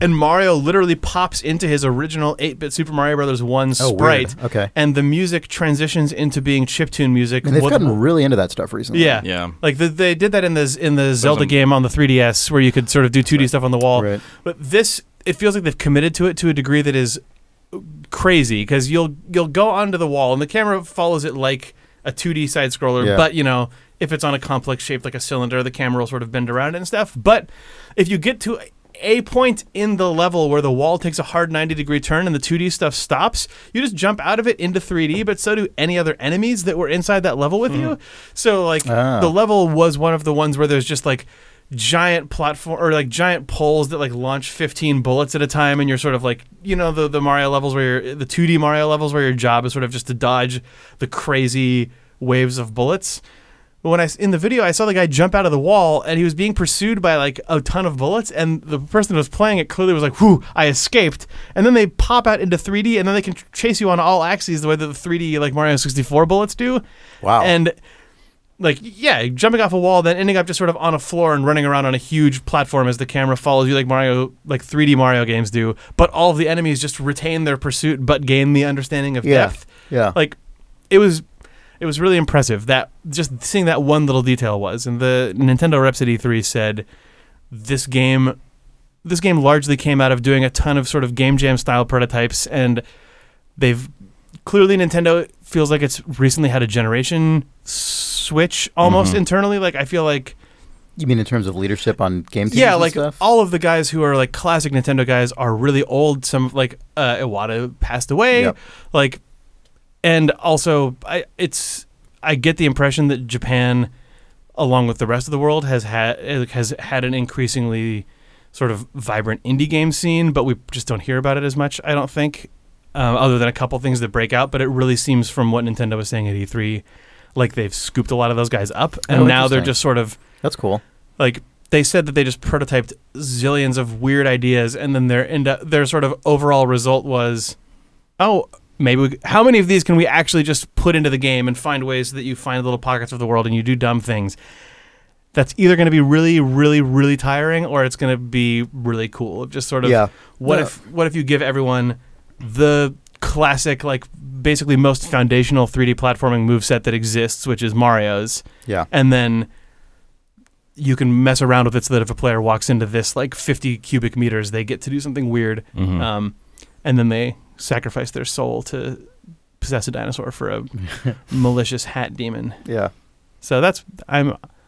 B: and Mario literally pops into his original 8-bit Super Mario Brothers 1 sprite.
A: Weird. Okay.
B: And the music transitions into being chiptune music.
A: And they've gotten really into that stuff recently.
B: Yeah. Like they did that in the Zelda game on the 3DS, where you could sort of do 2D stuff on the wall.
A: Right.
B: But this, it feels like they've committed to it to a degree that is crazy, because you'll go onto the wall and the camera follows it like a 2D side scroller, but if it's on a complex shape like a cylinder, the camera will sort of bend around it and stuff. But if you get to a point in the level where the wall takes a hard 90-degree turn and the 2D stuff stops, you just jump out of it into 3D, but so do any other enemies that were inside that level with you. So like the level was one of the ones where there's just like giant platform or like giant poles that like launch 15 bullets at a time, and you're sort of like, the Mario levels where the 2D Mario levels where your job is sort of just to dodge the crazy waves of bullets. But in the video, I saw the guy jump out of the wall, and he was being pursued by like a ton of bullets, and the person that was playing it clearly was like, whew, I escaped. And then they pop out into 3D, and then they can chase you on all axes the way that the 3D like Mario 64 bullets do.
A: Wow.
B: And like, jumping off a wall, then ending up just sort of on a floor and running around on a huge platform as the camera follows you like 3D Mario games do. But all of the enemies just retain their pursuit but gain the understanding of depth.
A: Yeah.
B: Like, it was really impressive, that just seeing that one little detail was. And the Nintendo Reps at E3 said, this game this game largely came out of doing a ton of sort of game jam style prototypes, and they've clearly Nintendo feels like it's recently had a generation switch almost internally. Like I feel like,
A: you mean in terms of leadership on game teams?
B: yeah,
A: and
B: like
A: stuff?
B: all of the guys who are like classic Nintendo guys are really old. Some like Iwata passed away,
A: Yep.
B: like, and also I get the impression that Japan, along with the rest of the world, has had an increasingly sort of vibrant indie game scene, but we just don't hear about it as much, I don't think, other than a couple things that break out. But it really seems, from what Nintendo was saying at E3, like they've scooped a lot of those guys up, and now they're just sort of...
A: That's cool.
B: Like, they said that they just prototyped zillions of weird ideas, and then their sort of overall result was, oh, how many of these can we actually just put into the game and find ways that you find little pockets of the world and you do dumb things? That's either going to be really, really, really tiring, or it's going to be really cool. Just sort of, what if you give everyone the classic, like basically most foundational 3D platforming moveset that exists, which is Mario's, and then you can mess around with it so that if a player walks into this like 50 cubic meters, they get to do something weird, and then they sacrifice their soul to possess a dinosaur for a malicious hat demon. Yeah. So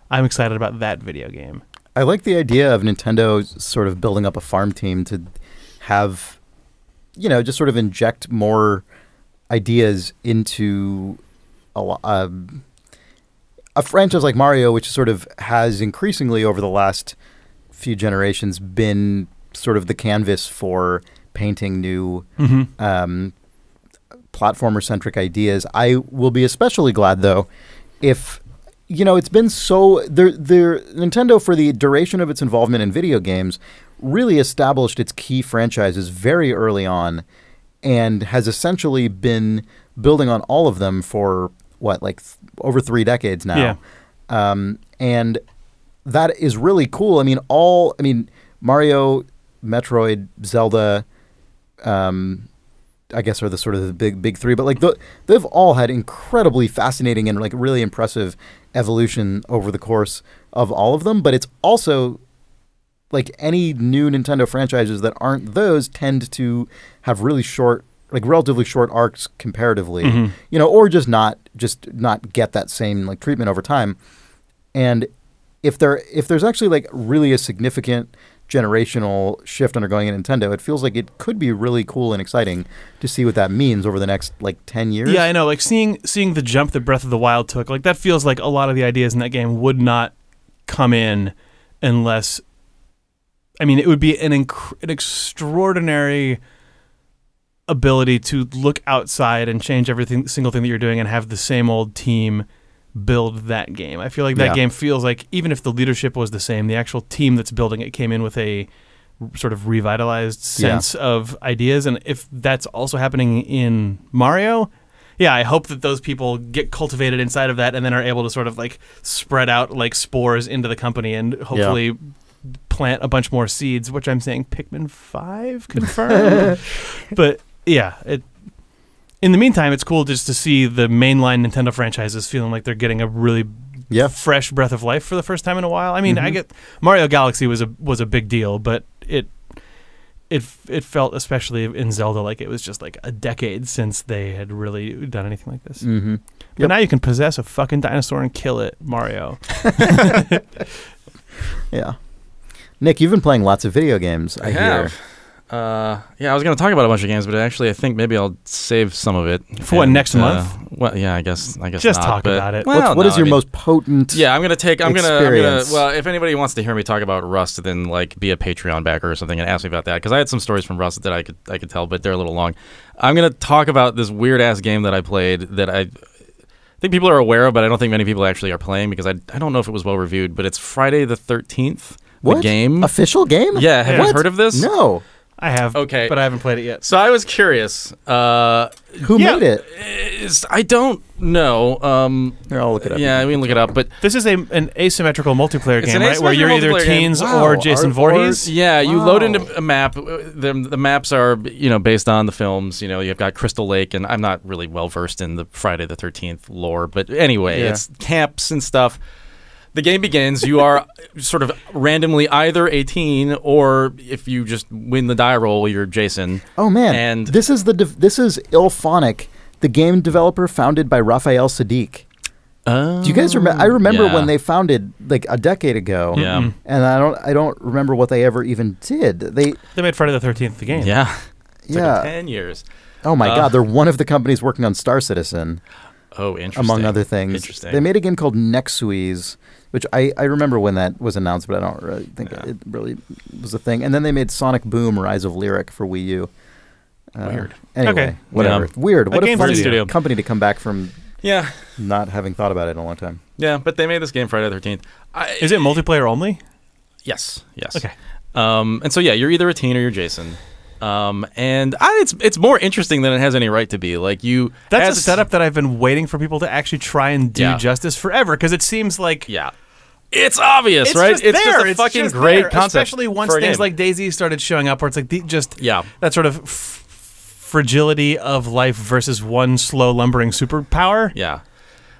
B: I'm excited about that video game.
A: I like the idea of Nintendo sort of building up a farm team to have, just sort of inject more ideas into a franchise like Mario, which sort of has increasingly over the last few generations been sort of the canvas for painting new platformer-centric ideas. I will be especially glad, though, if... it's been so... Nintendo, for the duration of its involvement in video games, really established its key franchises very early on and has essentially been building on all of them for, over 3 decades now. Yeah. And that is really cool. Mario, Metroid, Zelda... I guess are the sort of the big three, but they've all had incredibly fascinating and really impressive evolution over the course of all of them. But it's also like any new Nintendo franchises that aren't those tend to have really short, relatively short arcs comparatively, or just not get that same treatment over time. And if there's actually really a significant generational shift undergoing in Nintendo, it feels like it could be really cool and exciting to see what that means over the next 10 years.
B: Yeah, I know. Seeing the jump that Breath of the Wild took, that feels like a lot of the ideas in that game would not come in unless... it would be an extraordinary ability to look outside and change single thing that you're doing and have the same old team build that game. I feel like that game feels like, even if the leadership was the same, the actual team that's building it came in with a sort of revitalized sense of ideas. And if that's also happening in Mario, I hope that those people get cultivated inside of that and then are able to sort of spread out like spores into the company and hopefully plant a bunch more seeds, which I'm saying Pikmin 5 confirmed. But in the meantime, it's cool just to see the mainline Nintendo franchises feeling like they're getting a really fresh breath of life for the first time in a while. I get Mario Galaxy was a big deal, but it felt, especially in Zelda, like it was just a decade since they had really done anything like this. But now you can possess a fucking dinosaur and kill it, Mario.
A: Yeah. Nick, you've been playing lots of video games, I hear.
C: I was going to talk about a bunch of games, but actually I think maybe I'll save some of it.
B: For what, next month?
C: Well, yeah, I guess
B: just
C: not,
B: talk about it.
A: Well, what is your most potent experience?
C: Well, if anybody wants to hear me talk about Rust, then be a Patreon backer or something and ask me about that, because I had some stories from Rust that I could tell, but they're a little long. I'm going to talk about this weird-ass game that I played that I think people are aware of, but I don't think many people actually are playing, because I don't know if it was well-reviewed, but it's Friday the 13th, the game.
A: Official game?
C: Yeah, have you heard of this?
A: No.
B: I have, but I haven't played it yet.
C: So I was curious.
A: Who made it?
C: I don't know.
A: Here, I'll look it up.
C: Yeah, we can look it up. But
B: this is an asymmetrical multiplayer game, right? Where you're either teens or Jason Voorhees.
C: Yeah, you load into a map. The maps are based on the films. You've got Crystal Lake, and I'm not really well versed in the Friday the 13th lore, but anyway, it's camps and stuff. the game begins. You are sort of randomly either a teen, or if you just win the die roll, you're Jason.
A: Oh man!
C: And
A: this is Ilphonic, the game developer founded by Raphael Sadiq. Do you guys remember? I remember when they founded like a decade ago.
C: Yeah.
A: And I don't remember what they ever even did. They
B: made Friday the 13th the game.
C: Yeah. It took
A: yeah.
C: 10 years.
A: Oh my God! They're one of the companies working on Star Citizen.
C: Oh, interesting.
A: Among other things.
C: Interesting.
A: They made a game called Nexuiz, which I remember when that was announced, but I don't really think it really was a thing. And then they made Sonic Boom: Rise of Lyric for Wii U.
C: Weird.
A: Anyway,
B: Okay.
A: whatever.
C: Yeah.
A: Weird. What a
B: game
A: funny
C: studio.
A: company to come back from.
C: Yeah.
A: Not having thought about it in a long time.
C: Yeah, but they made this game Friday the 13th.
B: Is it multiplayer only?
C: Yes. Yes.
B: Okay.
C: And so, yeah, you're either a teen or you're Jason. And it's more interesting than it has any right to be. Like
B: That's a setup that I've been waiting for people to actually try and do justice forever, because it seems like
C: it's obvious, right?
B: Just
C: it's
B: there.
C: just a fucking great concept,
B: especially once things like DayZ started showing up, where it's like that sort of fragility of life versus one slow lumbering superpower.
C: Yeah.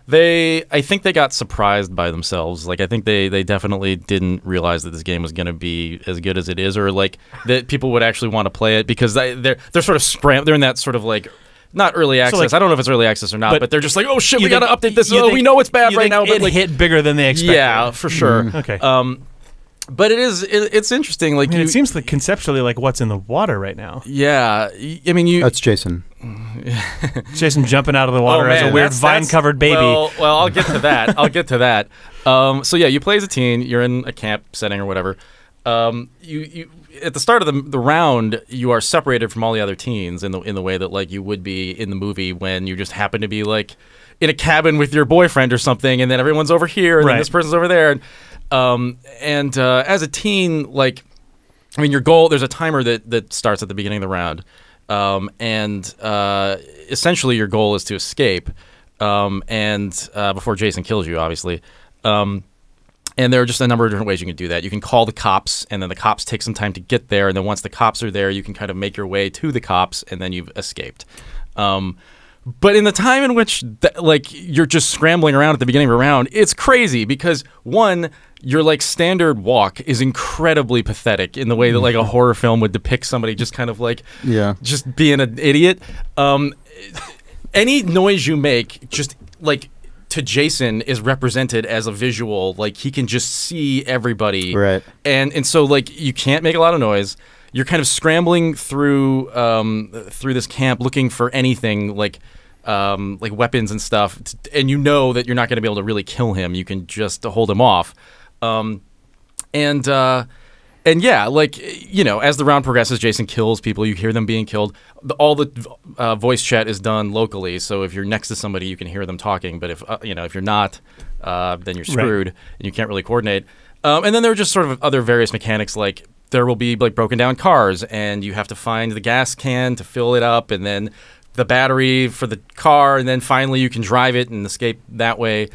C: I think they got surprised by themselves. Like, I think they definitely didn't realize that this game was going to be as good as it is, or like that people would actually want to play it, because they're sort of they're in that sort of like not early access. So like, I don't know if it's early access or not, but they're just like, oh shit, we got to update this. Oh, we know it's bad right now, but
B: it hit bigger than they expected.
C: Yeah, for sure.
B: Okay.
C: But it's interesting. Like,
B: it seems like conceptually like what's in the water right now.
C: Yeah, I mean,
A: that's Jason.
B: Jason jumping out of the water as a weird vine-covered baby.
C: Well, I'll get to that. I'll get to that. So yeah, you play as a teen. You're in a camp setting or whatever. You at the start of the round, you are separated from all the other teens in the way that like you would be in the movie when you just happen to be like in a cabin with your boyfriend or something, and then everyone's over here, and then this person's over there. And as a teen, like, I mean, your goal, there's a timer that starts at the beginning of the round. And essentially your goal is to escape, before Jason kills you, obviously. And there are just a number of different ways you can do that. You can call the cops, and then the cops take some time to get there, and then once the cops are there, you can kind of make your way to the cops, and then you've escaped. But in the time in which, like, you're just scrambling around at the beginning of a round, it's crazy because, one, your, like, standard walk is incredibly pathetic in the way that, like, a horror film would depict somebody just kind of, like, just being an idiot. Any noise you make, just, like, to Jason is represented as a visual. Like, he can just see everybody.
A: Right.
C: And so, like, you can't make a lot of noise. You're kind of scrambling through this camp looking for anything like weapons and stuff, and you know that you're not going to be able to really kill him. You can just hold him off. And yeah, like, you know, as the round progresses, Jason kills people. You hear them being killed. All the voice chat is done locally, so if you're next to somebody, you can hear them talking. But if if you're not, then you're screwed, and you can't really coordinate. And then there are just sort of other various mechanics, like there will be like broken down cars, and you have to find the gas can to fill it up, and then the battery for the car, and then finally you can drive it and escape that way.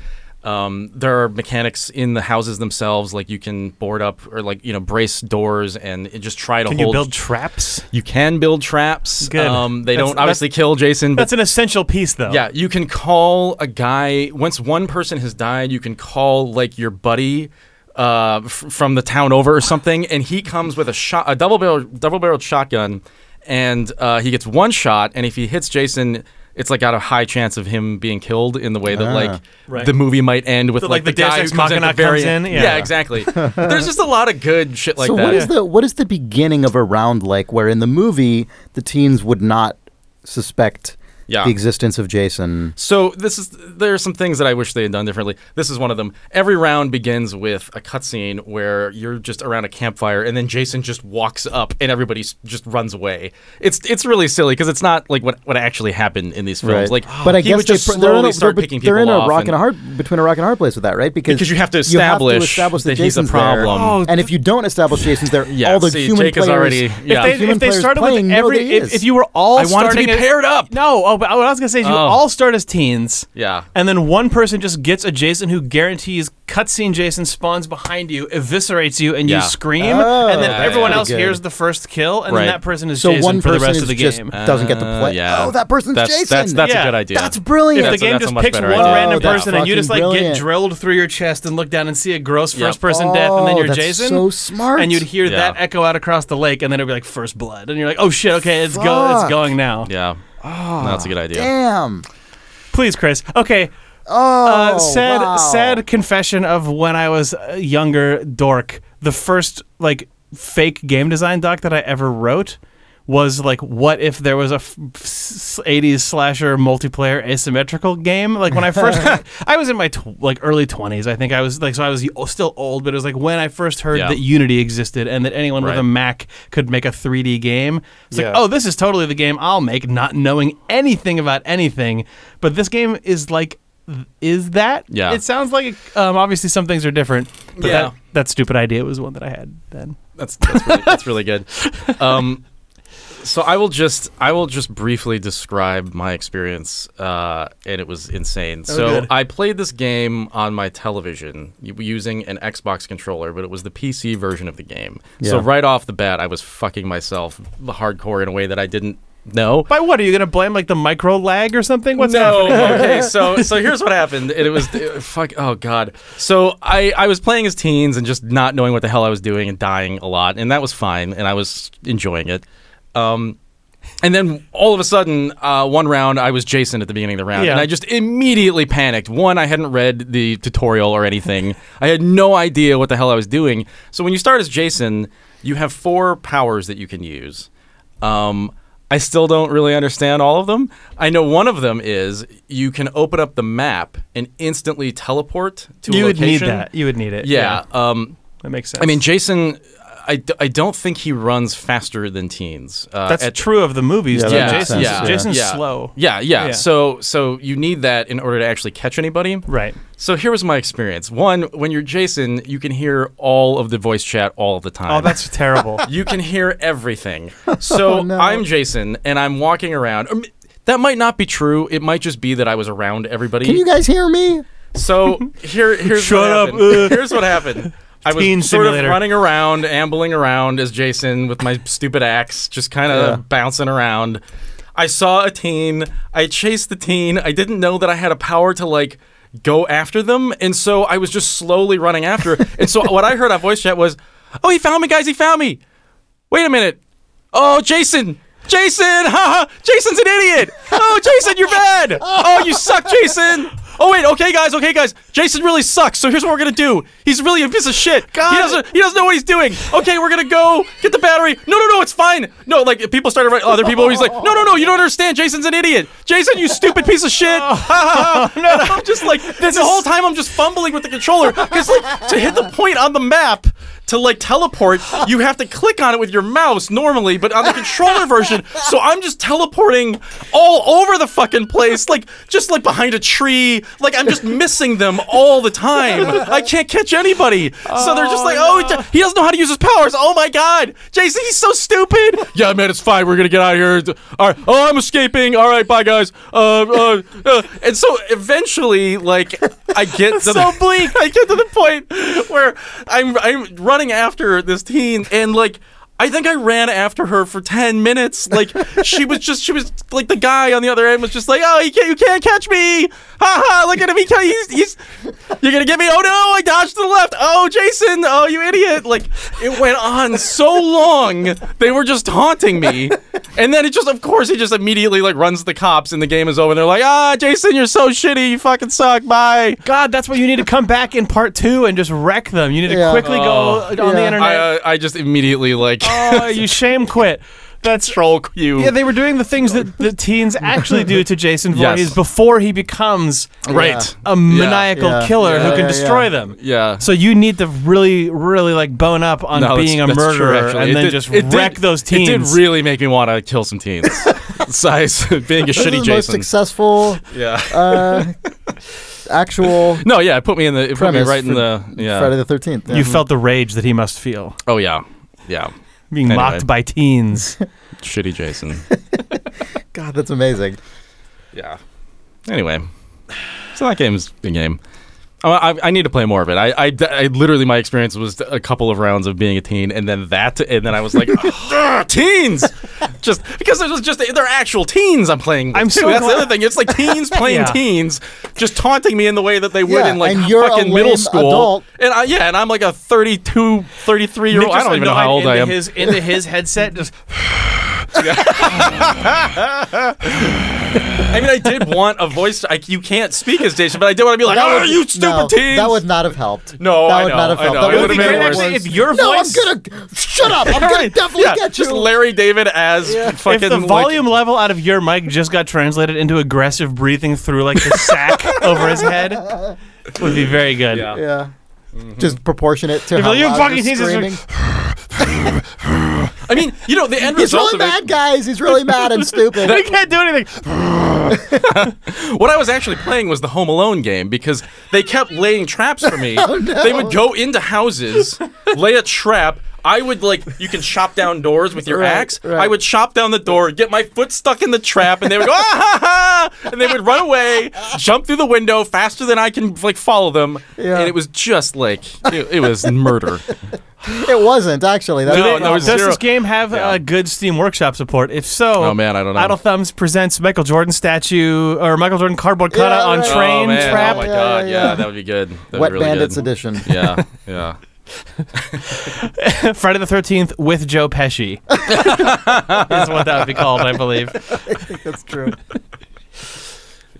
C: There are mechanics in the houses themselves, like you can board up or like, you know, brace doors and just try to hold.
B: Can you build traps?
C: You can build traps.
B: Good.
C: They don't obviously kill Jason. But
B: that's an essential piece, though.
C: Yeah, you can call a guy. Once one person has died, you can call like your buddy from the town over or something, and he comes with a double-barreled shotgun, and he gets one shot, and if he hits Jason, it's like got a high chance of him being killed in the way that the movie might end with like the guy who comes in at the very end. Yeah, exactly. There's just a lot of good shit like that.
A: So what is the beginning of a round like, where in the movie the teens would not suspect the existence of Jason?
C: So there are some things that I wish they had done differently. This is one of them. Every round begins with a cutscene where you're just around a campfire, and then Jason just walks up, and everybody just runs away. It's really silly because it's not like what actually happened in these films. Like,
A: but I guess they're in a
C: rock and
A: a hard place with that, right? Because
C: you have to establish that he's a problem.
A: And if you don't establish Jason's there, all the human
C: Jake
A: players
C: already.
B: If they started with if you were all
C: I wanted to be paired up.
B: No. what I was gonna say is you all start as teens.
C: Yeah.
B: And then one person just gets a Jason who guarantees cutscene Jason spawns behind you, eviscerates you, and you scream, and then everyone else hears the first kill, and then that person is Jason
A: one
B: for the
A: person
B: rest of the
A: just
B: game.
A: doesn't get to play.
C: Yeah.
A: Oh, that person's Jason.
C: That's a good idea.
A: That's brilliant.
B: If the game
C: that's a
B: just
C: much
B: picks one
C: better idea.
B: random
A: that's
B: person and you just like
A: brilliant.
B: get drilled through your chest and look down and see a gross first-person death, and then you're
A: that's
B: Jason.
A: so smart.
B: And you'd hear that echo out across the lake, and then it'd be like first blood, and you're like, oh shit, okay, it's going now.
C: Yeah. Oh, that's a good idea.
A: Damn.
B: Please, Chris. Okay. Sad confession of when I was a younger dork. The first like fake game design doc that I ever wrote was like, what if there was a 80s slasher multiplayer asymmetrical game? Like when I first, I was in my early 20s. I think I was like, so I was still old, but it was like when I first heard that Unity existed and that anyone with a Mac could make a 3D game. It's like, oh, this is totally the game I'll make, not knowing anything about anything. But this game is like, is that?
C: Yeah.
B: It sounds like obviously some things are different. But that stupid idea was one that I had then.
C: That's really good. So I will just briefly describe my experience, and it was insane. So I played this game on my television using an Xbox controller, but it was the PC version of the game. Yeah. So right off the bat, I was fucking myself hardcore in a way that I didn't know.
B: By what? Are you going to blame like the micro lag or something? What's happening?
C: Okay, so here's what happened. It was fuck. Oh god. So I was playing as teens and just not knowing what the hell I was doing and dying a lot, and that was fine, and I was enjoying it. And then all of a sudden, one round, I was Jason at the beginning of the round, and I just immediately panicked. One, I hadn't read the tutorial or anything. I had no idea what the hell I was doing. So when you start as Jason, you have 4 powers that you can use. I still don't really understand all of them. I know one of them is you can open up the map and instantly teleport to a location.
B: You would need that. You would need it.
C: Yeah.
B: That makes sense.
C: I mean, Jason... I don't think he runs faster than teens.
B: That's true of the movies. Jason's
C: Yeah.
B: slow.
C: Yeah. So you need that in order to actually catch anybody.
B: Right.
C: So here was my experience. One, when you're Jason, you can hear all of the voice chat all the time.
B: Oh, that's terrible.
C: You can hear everything. So I'm Jason, and I'm walking around. That might not be true. It might just be that I was around everybody.
A: Can you guys hear me?
C: So here's
B: Shut
C: what
B: up.
C: happened. Here's what happened. I was sort
B: simulator.
C: of running around, ambling around as Jason with my stupid axe, just kind of bouncing around. I saw a teen. I chased the teen. I didn't know that I had a power to, like, go after them, and so I was just slowly running after. And so what I heard on voice chat was, oh, he found me, guys, he found me. Wait a minute. Oh, Jason. Jason! Haha! Jason's an idiot! Oh, Jason, you're bad! Oh, you suck, Jason! Oh, wait, okay, guys. Jason really sucks, so here's what we're gonna do. He's really a piece of shit. God. He doesn't know what he's doing. Okay, we're gonna go get the battery. No, it's fine. No, like, people started writing, other people, he's like, no, you don't understand. Jason's an idiot. Jason, you stupid piece of shit. Ha ha ha. No, I'm just like, the whole time I'm just fumbling with the controller, because, like, to hit the point on the map, to, like, teleport, you have to click on it with your mouse normally, but on the controller version, so I'm just teleporting all over the fucking place, like, just, like, behind a tree. Like, I'm just missing them all the time. I can't catch anybody. So they're just like, he doesn't know how to use his powers. Oh, my God. Jason, he's so stupid. Yeah, man, it's fine. We're going to get out of here. All right. Oh, I'm escaping. All right, bye, guys. And so eventually, like, I get to
B: so bleak.
C: I get to the point where I'm running after this teen, and, like, I think I ran after her for 10 minutes. Like, she was like, the guy on the other end was just like, oh, you can't catch me. Ha ha, look at him. You're gonna get me. Oh no, I dodged to the left. Oh, Jason, oh, you idiot. Like, it went on so long. They were just taunting me. And then of course, he just immediately, like, runs to the cops and the game is over. And they're like, Jason, you're so shitty. You fucking suck. Bye.
B: God, that's why you need to come back in part 2 and just wreck them. You need to quickly go on the internet.
C: I just immediately, like...
B: Oh, you shame quit. That's
C: troll you.
B: Yeah, they were doing the things that the teens actually do to Jason Voorhees before he becomes a maniacal killer who can destroy them.
C: Yeah.
B: So you need to really, really, like, bone up on being a murderer and then just wreck those teens.
C: It did really make me want to kill some teens. Besides being a shitty Jason.
A: Most successful. Actual.
C: No, yeah, it put me right in the
A: Friday the 13th.
B: You felt the rage that he must feel.
C: Oh yeah.
B: Being mocked by teens.
C: Shitty Jason.
A: God, that's amazing.
C: Yeah. Anyway, so that game's a good game. I need to play more of it. I literally, my experience was a couple of rounds of being a teen, and then I was like, teens! Just because it was just, they're actual teens I'm playing with. That's the other thing. It's like teens playing teens, just taunting me in the way that they would in like fucking middle school.
A: Adult.
C: And I'm like a 32, 33-year-old. I don't even know how old I am.
B: Into his headset, just...
C: I mean, I did want a voice. You can't speak as Jason, but I did want to be like, "Oh, you stupid teens!"
A: That would not have helped.
C: No,
A: that would not have helped.
C: It would have been worse.
B: If your
A: No,
B: voice,
A: I'm gonna shut up. I'm gonna definitely get you.
C: Just Larry David as fucking.
B: If the volume level out of your mic just got translated into aggressive breathing through like the sack over his head, would be very good.
A: Yeah. Just proportionate to how
B: you
A: loud
B: fucking
A: you're screaming.
C: I mean, you know, the end
A: He's
C: result
A: really
C: of
A: mad, guys. He's really mad and stupid.
B: He can't do anything.
C: What I was actually playing was the Home Alone game because they kept laying traps for me.
A: Oh, no.
C: They would go into houses, lay a trap. I would, like, you can chop down doors with your axe.
A: Right.
C: I would chop down the door, get my foot stuck in the trap, and they would go, ah, ha, ha! And they would run away, jump through the window faster than I can, like, follow them.
A: Yeah.
C: And it was just, like, it was murder.
A: It wasn't, actually.
B: Does this game have good Steam Workshop support? If so,
C: oh man, I don't know.
B: Idle Thumbs presents Michael Jordan statue or Michael Jordan cardboard cutout on train
C: oh, man.
B: trap.
C: Oh my god, yeah, that would be good. That'd
A: Wet
C: be really
A: Bandits
C: good.
A: edition.
C: Yeah, yeah.
B: Friday the 13th with Joe Pesci is what that would be called, I believe.
A: I think that's true.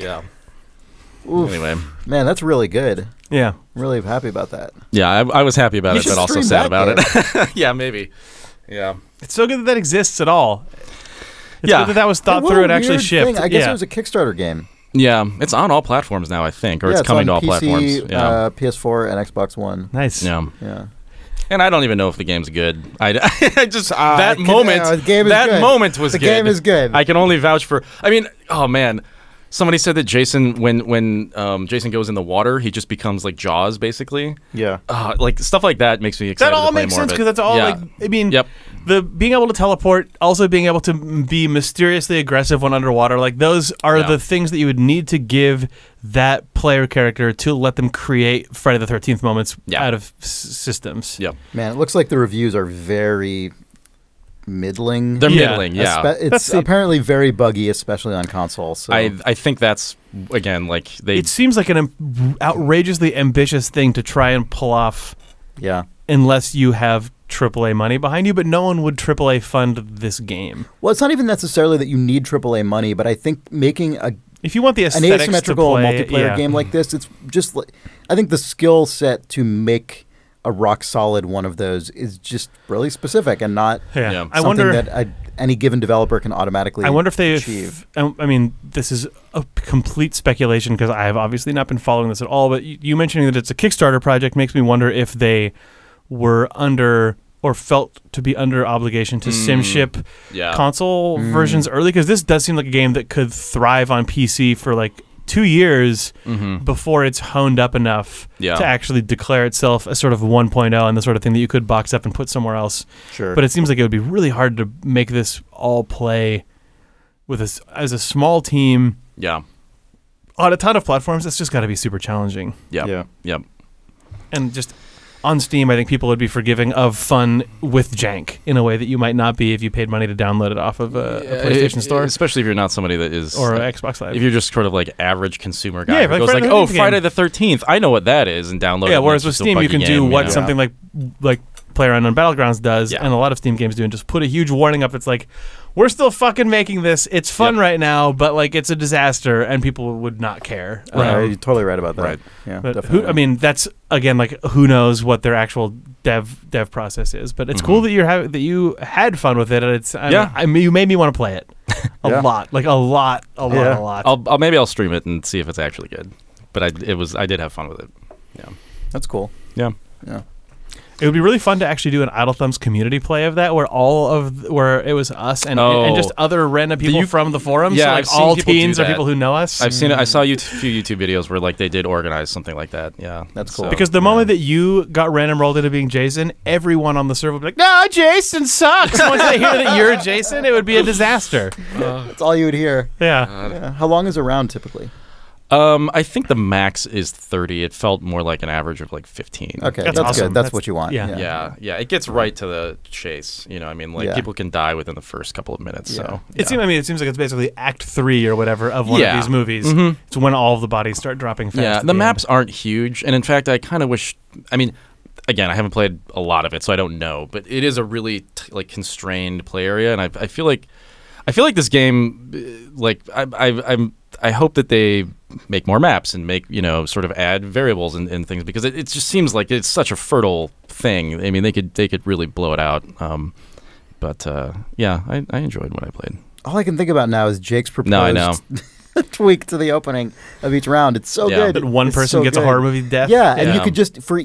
C: Yeah.
A: Oof.
C: Anyway,
A: man, that's really good.
B: Yeah.
A: I'm really happy about that.
C: yeah, I was happy about
A: You
C: it,
A: should
C: but also
A: stream
C: sad
A: that
C: about it. Yeah, maybe. Yeah.
B: It's so good that that exists at all. It's
C: Yeah.
B: good that was thought
A: What
B: through
A: a
B: and actually
A: weird
B: shipped.
A: thing. I guess it was a Kickstarter game.
C: Yeah, it's on all platforms now, I think, or it's coming to
A: on
C: all
A: PC,
C: platforms. Yeah.
A: PS4 and Xbox One.
B: Nice.
C: Yeah.
A: Yeah.
C: And I don't even know if the game's good. I just
A: the game is good.
C: moment was
A: The
C: good.
A: game is good.
C: I can only vouch for. I mean, oh man, somebody said that Jason, when Jason goes in the water, he just becomes like Jaws, basically.
A: Yeah.
C: Like stuff like that makes me excited.
B: That all
C: to play
B: makes
C: more
B: sense
C: of it.
B: because that's all
C: Yeah.
B: like I mean
C: Yep.
B: the being able to teleport, also being able to be mysteriously aggressive when underwater, like those are the things that you would need to give that player character to let them create Friday the 13th moments out of systems.
C: Yep.
A: Man, it looks like the reviews are very middling.
C: They're middling, yeah.
A: It's apparently very buggy, especially on console. So.
C: I think that's again like they.
B: It seems like an outrageously ambitious thing to try and pull off.
A: Yeah.
B: Unless you have AAA money behind you, but no one would AAA fund this game.
A: Well, it's not even necessarily that you need AAA money, but I think making
B: if you want the
A: an
B: aesthetics
A: asymmetrical
B: to play,
A: multiplayer game like this, it's just like, I think the skill set to make a rock solid one of those is just really specific and not
B: I
A: something
B: wonder
A: that any given developer can automatically
B: I wonder if they
A: achieve.
B: I mean, this is a complete speculation because I have obviously not been following this at all, but you mentioning that it's a Kickstarter project makes me wonder if they were under or felt to be under obligation to SimShip console versions early, because this does seem like a game that could thrive on PC for like 2 years before it's honed up enough to actually declare itself a sort of 1.0 and the sort of thing that you could box up and put somewhere else.
A: Sure.
B: But it seems like it would be really hard to make this all play with as a small team on a ton of platforms. It's just got to be super challenging.
C: Yep.
B: And just on Steam, I think people would be forgiving of fun with jank in a way that you might not be if you paid money to download it off of a PlayStation Store.
C: Especially if you're not somebody that is...
B: Or Xbox Live.
C: If you're just sort of like average consumer guy who
B: like
C: goes like,
B: Friday the 13th
C: Friday the 13th, I know what that is, and download it.
B: Yeah, whereas with Steam, you can do what something like PlayerUnknown Battlegrounds does, and a lot of Steam games do, and just put a huge warning up that's like, we're still fucking making this. It's fun right now, but like it's a disaster, and people would not care.
A: Right, you're totally right about that.
C: Right.
A: Yeah,
B: but
A: definitely.
B: I mean, that's again like who knows what their actual dev process is. But it's cool that you had fun with it. And it's I mean, you made me want to play it a lot, like a lot.
C: Maybe I'll stream it and see if it's actually good. But I did have fun with it. Yeah,
A: that's cool.
C: Yeah.
B: It would be really fun to actually do an Idle Thumbs community play of that, where where it was us and just other random people from the forums.
C: Yeah,
B: so, like
C: I've seen
B: all
C: people
B: teens
C: do
B: or
C: that.
B: people who know us.
C: I've seen it. I saw a few YouTube videos where like they did organize something like that. Yeah,
A: That's cool.
B: Because the moment that you got random rolled into being Jason, everyone on the server would be like, "No, Jason sucks." Once they hear that you're Jason, it would be a disaster.
A: That's all you would hear.
B: Yeah.
A: How long is a round typically?
C: I think the max is 30. It felt more like an average of like 15.
A: Okay,
B: That's
A: that's
B: awesome.
A: good. That's what you want.
B: Yeah.
C: Yeah. It gets right to the chase. You know, I mean, like
A: Yeah.
C: people can die within the first couple of minutes.
A: Yeah.
C: So
B: It seems like it's basically Act 3 or whatever of one of these movies. It's when all of the bodies start dropping fast.
C: Yeah,
B: at
C: the
B: end.
C: maps aren't huge, and in fact, I kind of wish. I mean, again, I haven't played a lot of it, so I don't know. But it is a really like constrained play area, and I feel like this game, like I hope that they make more maps and make sort of add variables and things, because it just seems like it's such a fertile thing. I mean, they could really blow it out. But I enjoyed what I played.
A: All I can think about now is Jake's proposed
C: No, I know.
A: tweak to the opening of each round. It's so good.
B: That one
A: It's
B: person
A: so
B: gets
A: good.
B: a horror movie death.
A: Yeah, and you could just for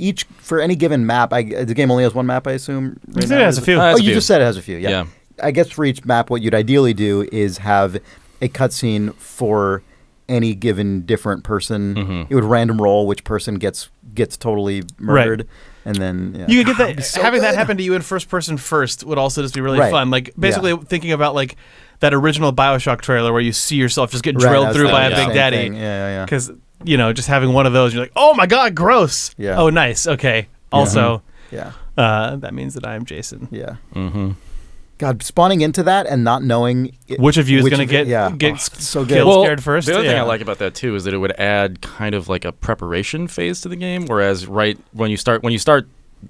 A: any given map. The game only has one map, I assume.
B: You said it has a few.
A: Oh,
C: Has a
A: you
C: few.
A: just said it has a few. Yeah.
C: Yeah.
A: I guess for each map, what you'd ideally do is have a cutscene for any given different person. It would random roll which person gets totally murdered, and then
B: You could get that.
A: so
B: Having that
A: good.
B: happen to you in first person first would also just be really
A: Right.
B: fun. Like basically thinking about like that original BioShock trailer where you see yourself just get
A: Right,
B: drilled
A: I was
B: through by a
A: thinking
B: Big
A: the same
B: Daddy.
A: thing. Yeah.
B: Because just having one of those, you're like, oh my god, gross.
A: Yeah.
B: Oh, nice. Okay. Also,
A: Yeah.
B: that means that I am Jason.
A: Yeah.
C: Mm-hmm.
A: God, spawning into that and not knowing
B: Which of you is going to get
A: so good.
B: killed scared first?
C: The other thing
B: Yeah.
C: I like about that too is that it would add kind of like a preparation phase to the game. Whereas when you start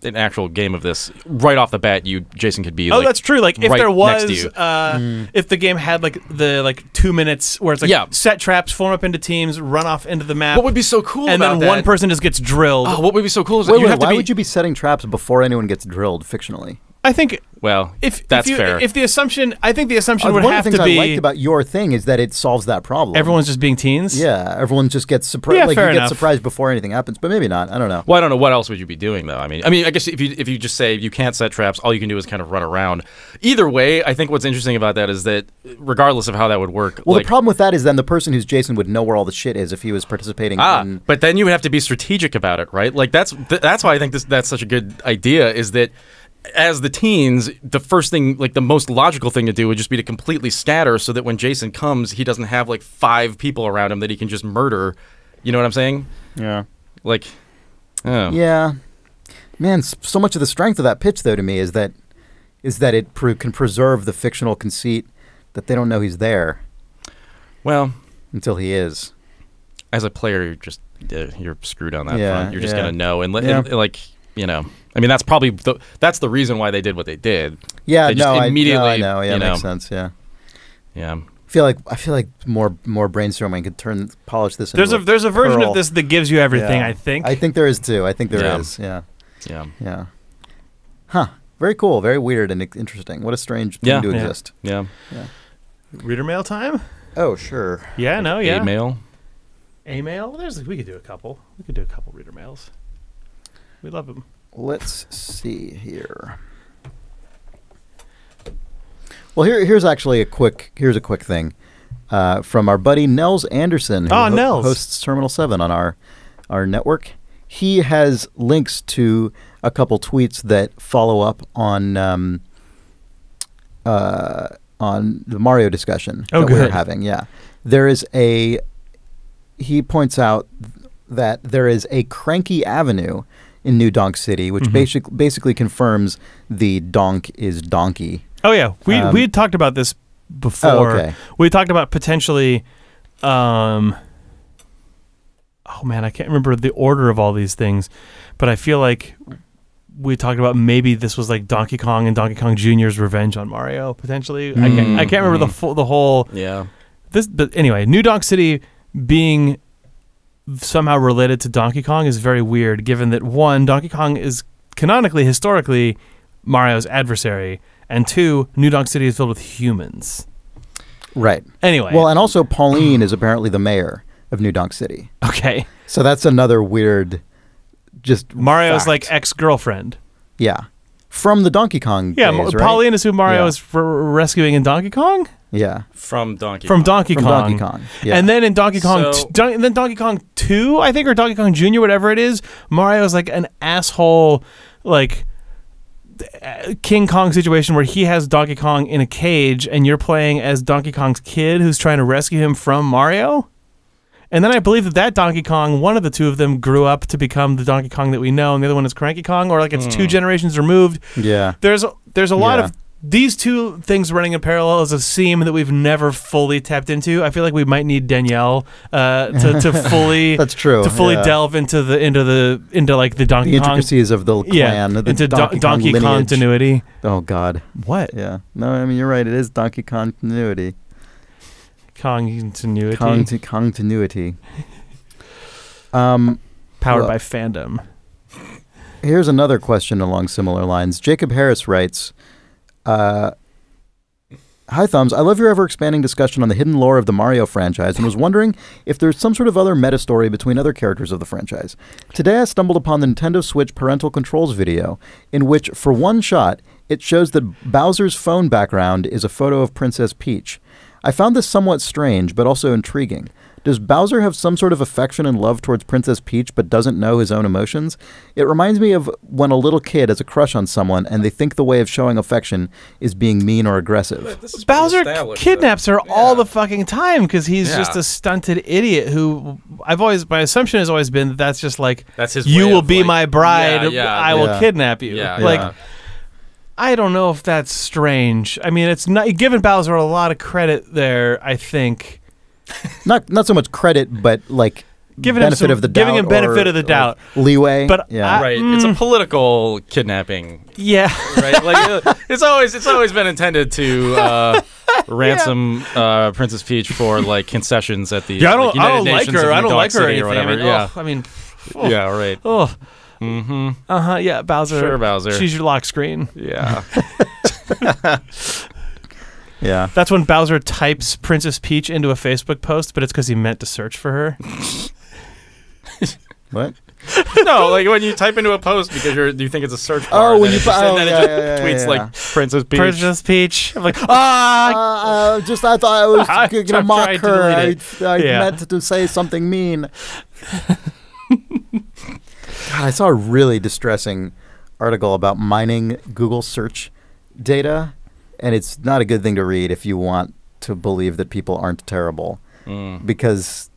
C: an actual game of this, right off the bat, Jason could be.
B: Oh,
C: like,
B: that's true. Like if
C: right
B: there
C: next to
B: was,
C: you.
B: if the game had like the 2 minutes where it's like set traps, form up into teams, run off into the map.
C: What would be so cool
B: and
C: about
B: then one person just gets drilled.
C: Oh, what would be so cool is
A: Wait,
C: you have to
A: why
C: be.
A: would you be setting traps before anyone gets drilled fictionally?
B: I think
C: Well, that's fair.
B: If the assumption, I think the assumption would
A: One of
B: have
A: the things
B: to
A: I
B: be
A: liked about your thing is that it solves that problem.
B: everyone's just being teens.
A: Yeah, everyone just gets surprised.
B: Yeah,
A: like
B: fair
A: you get
B: enough.
A: surprised before anything happens, but maybe not. I don't know.
C: Well, I don't know what else would you be doing though. I mean, I guess if you just say you can't set traps, all you can do is kind of run around. Either way, I think what's interesting about that is that regardless of how that would work,
A: Well,
C: like,
A: the problem with that is then the person who's Jason would know where all the shit is if he was participating in.
C: but then you would have to be strategic about it, right? Like that's why I think that's such a good idea. Is that as the teens, the first thing, like the most logical thing to do would just be to completely scatter so that when Jason comes, he doesn't have like 5 people around him that he can just murder. You know what I'm saying?
A: Yeah.
C: Like, oh.
A: Yeah. Man, so much of the strength of that pitch, though, to me, is that it can preserve the fictional conceit that they don't know he's there
C: Well,
A: until he is.
C: as a player, you're screwed on that
A: Yeah,
C: front. You're just
A: yeah.
C: gonna know, and
A: Yeah.
C: like I mean, that's probably that's the reason why they did what they did.
A: Yeah,
C: They just immediately,
A: I know. Yeah,
C: you know.
A: makes sense. Yeah.
C: Yeah.
A: I feel like more brainstorming could polish this.
B: There's
A: into
B: a version
A: pearl.
B: of this that gives you everything.
A: Yeah.
B: I think.
A: I think there is too. I think there
C: Yeah.
A: is. Yeah.
C: Yeah.
A: Yeah. Huh. Very cool. Very weird and interesting. What a strange thing to
C: Yeah.
A: exist.
C: Yeah.
B: Reader mail time.
A: Oh, sure.
B: Yeah. No. Yeah.
C: Email.
B: A mail. We could do a couple. We could do a couple reader mails. We love them.
A: Let's see here. Well, here's actually a quick thing from our buddy Nels Anderson, who
B: Nels.
A: hosts Terminal 7 on our network. He has links to a couple tweets that follow up on the Mario discussion that we're
B: good.
A: having. Yeah, he points out that there is a cranky avenue in New Donk City, which basically confirms the donk is donkey.
B: Oh yeah, we had talked about this before.
A: Oh, okay.
B: We talked about potentially. Oh man, I can't remember the order of all these things, but I feel like we talked about maybe this was like Donkey Kong and Donkey Kong Jr.'s revenge on Mario potentially. I can't remember the whole.
C: Yeah.
B: But anyway, New Donk City being somehow related to Donkey Kong is very weird, given that one, Donkey Kong is canonically, historically, Mario's adversary, and two, New Donk City is filled with humans.
A: Right.
B: Anyway.
A: Well, and also Pauline is apparently the mayor of New Donk City.
B: Okay.
A: So that's another weird, just
B: Mario's
A: fact.
B: like ex-girlfriend.
A: Yeah. From the Donkey Kong
B: Yeah,
A: days, right?
B: Pauline is who Mario
A: Yeah.
B: is rescuing in Donkey Kong?
A: Yeah.
C: From Donkey
B: From
C: Kong.
B: Donkey
A: From
B: Kong.
A: Donkey Kong. Yeah.
B: And then in Donkey Kong,
C: So-
B: and then Donkey Kong 2, I think, or Donkey Kong Jr., whatever it is, Mario's like an asshole, like King Kong situation where he has Donkey Kong in a cage and you're playing as Donkey Kong's kid who's trying to rescue him from Mario. And then I believe that Donkey Kong, one of the two of them grew up to become the Donkey Kong that we know, and the other one is Cranky Kong, or like it's 2 generations removed.
A: Yeah.
B: There's a lot
A: Yeah.
B: of these two things running in parallel is a seam that we've never fully tapped into. I feel like we might need Danielle to fully
A: That's true.
B: to fully
A: yeah.
B: delve into like the Donkey
A: The
B: Kong
A: intricacies of the clan, the
B: into
A: Donkey,
B: Donkey
A: Kong lineage.
B: continuity.
A: Oh God.
B: What?
A: Yeah. No, I mean you're right. It is Donkey continuity.
B: Kong continuity.
A: Continuity.
B: Powered
A: well-
B: by fandom.
A: Here's another question along similar lines. Jacob Harris writes, Hi Thumbs, I love your ever-expanding discussion on the hidden lore of the Mario franchise and was wondering if there's some sort of other meta-story between other characters of the franchise. Today I stumbled upon the Nintendo Switch parental controls video, in which, for one shot, it shows that Bowser's phone background is a photo of Princess Peach. I found this somewhat strange, but also intriguing. Does Bowser have some sort of affection and love towards Princess Peach but doesn't know his own emotions? It reminds me of when a little kid has a crush on someone and they think the way of showing affection is being mean or aggressive.
C: This is
B: Bowser
C: pretty established,
B: kidnaps her
C: though.
B: all
C: Yeah.
B: the fucking time because he's
C: Yeah.
B: just a stunted idiot who my assumption has always been that that's just like,
C: That's his
B: you
C: way
B: will
C: of,
B: be
C: like-
B: my bride,
C: Yeah,
B: I will
A: yeah.
B: kidnap you.
C: Yeah,
B: like,
C: yeah.
B: I don't know if that's strange. I mean, it's not giving Bowser a lot of credit there, I think.
A: Not so much credit, but like
B: Giving him
A: benefit
B: some-
A: of the
B: giving
A: doubt.
B: him benefit
A: or,
B: of the
A: like,
B: doubt.
A: leeway.
B: But
A: yeah.
C: Right, it's a political kidnapping,
B: Yeah.
C: right? Like it's always been intended to ransom Princess Peach for like concessions at the
B: Yeah, I
C: like,
B: don't
C: United
B: like
C: Nations
B: her.
C: of
B: I don't
C: New
B: like her or
C: York City
B: anything.
C: or whatever.
B: I mean,
C: Yeah, right.
B: oh,
C: Mm-hmm.
B: yeah, Bowser.
C: Sure, Bowser.
B: She's your lock screen.
C: Yeah.
A: Yeah.
B: That's when Bowser types Princess Peach into a Facebook post, but it's because he meant to search for her.
A: What?
C: No, like when you type into a post because you think it's a search bar.
A: Oh,
C: and
A: when
C: then
A: you
C: it just,
A: oh,
C: and then
A: yeah,
C: it just
A: yeah,
C: tweets
A: yeah,
C: like Princess Peach.
B: Princess Peach. I'm like, ah!
A: Just I thought I was
B: I'm
A: going to
B: trying
A: mock
B: to
A: her.
B: delete
A: I
B: Yeah.
A: meant to say something mean. God, I saw a really distressing article about mining Google search data, and it's not a good thing to read if you want to believe that people aren't terrible. Because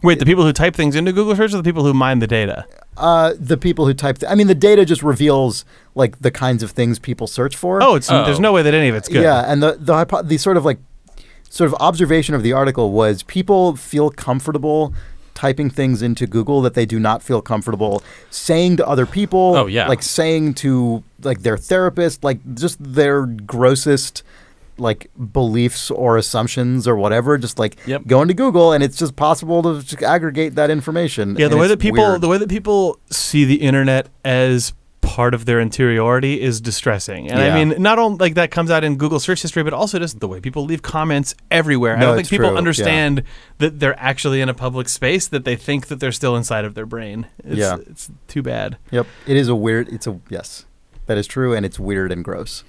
B: Wait, the people who type things into Google search or the people who mine the data?
A: the people who type, I mean, the data just reveals like the kinds of things people search for.
B: Oh, there's no way that any of it's good.
A: Yeah, and the sort of observation of the article was people feel comfortable typing things into Google that they do not feel comfortable saying to other people.
C: Oh, yeah.
A: Like saying to like their therapist, like just their grossest like beliefs or assumptions or whatever, just like go into Google and it's just possible to just aggregate that information.
B: Yeah,
A: and
B: the way
A: it's
B: that
A: weird.
B: people see the internet as part of their interiority is distressing. And
A: Yeah.
B: I mean, not only like that comes out in Google search history, but also just the way people leave comments everywhere. I
A: No,
B: don't think
A: it's
B: people
A: true,
B: understand that they're actually in a public space, that they think that they're still inside of their brain. It's too bad.
A: Yep. It is a weird, yes, that is true. And it's weird and gross.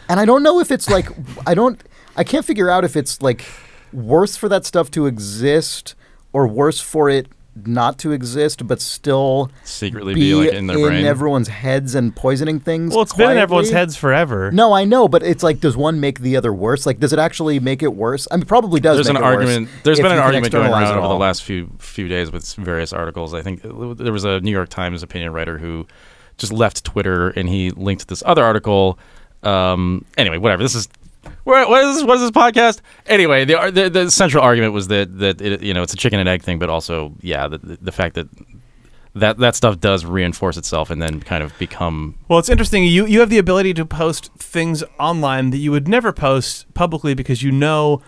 A: And I don't know if it's like, I can't figure out if it's like worse for that stuff to exist or worse for it not to exist, but still
C: secretly be like in their brain.
A: everyone's heads and poisoning things.
B: Well, it's been in
A: quietly.
B: everyone's heads forever.
A: No, I know, but it's like, does one make the other worse? Like, does it actually make it worse? I mean, probably does.
C: There's
A: make
C: an
A: it
C: argument.
A: Worse
C: There's
A: if
C: been an
A: you can
C: argument going
A: externalize
C: around
A: it
C: over the
A: all.
C: last few days with various articles. I think there was a New York Times opinion writer who just left Twitter and he linked this other article. Anyway, whatever. This is. What is this podcast? Anyway, the central argument was that it, it's a chicken and egg thing, but also the fact that stuff does reinforce itself and then kind of become.
B: Well, it's interesting. You have the ability to post things online that you would never post publicly because you know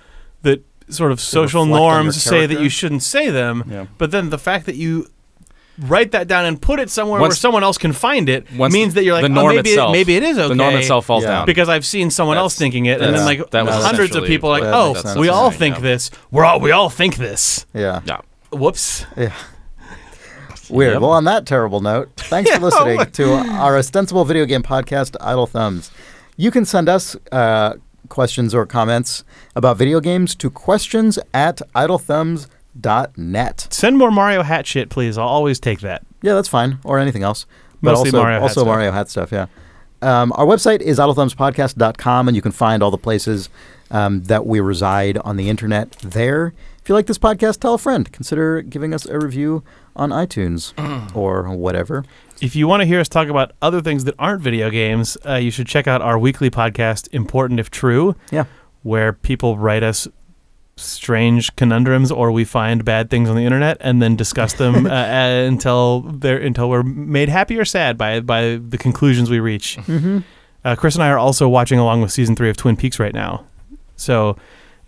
B: that sort of social
A: reflect on your
B: norms say that
A: character.
B: you shouldn't say them.
A: Yeah.
B: But then the fact that you write that down and put it somewhere where
C: Once-
B: someone else can find it
C: once
B: means that you're like,
C: the norm
B: maybe,
C: itself,
B: maybe it is okay.
C: The norm itself falls
A: Yeah.
C: down.
B: Because I've seen someone else thinking it, and then like
C: that was
B: hundreds of
C: essentially-
B: people are like,
A: that
B: oh,
A: makes sense.
B: we all
C: Yeah.
B: think this. We all think this.
A: Yeah.
C: Yeah.
B: Whoops.
A: Yeah. Weird.
C: Yep.
A: Well, on that terrible note, thanks for listening to our ostensible video game podcast, Idle Thumbs. You can send us questions or comments about video games to questions@idlethumbs.net.
B: Send more Mario Hat shit, please. I'll always take that.
A: Yeah, that's fine. Or anything else. But
B: Mostly Mario Hat
A: also
B: stuff.
A: Mario Hat stuff, yeah. Our website is idlethumbspodcast.com, and you can find all the places that we reside on the internet there. If you like this podcast, tell a friend. Consider giving us a review on iTunes or whatever.
B: If you want to hear us talk about other things that aren't video games, you should check out our weekly podcast, Important If True, where people write us strange conundrums or we find bad things on the internet and then discuss them until we're made happy or sad by the conclusions we reach.
A: Mm-hmm.
B: Chris and I are also watching along with season 3 of Twin Peaks right now. So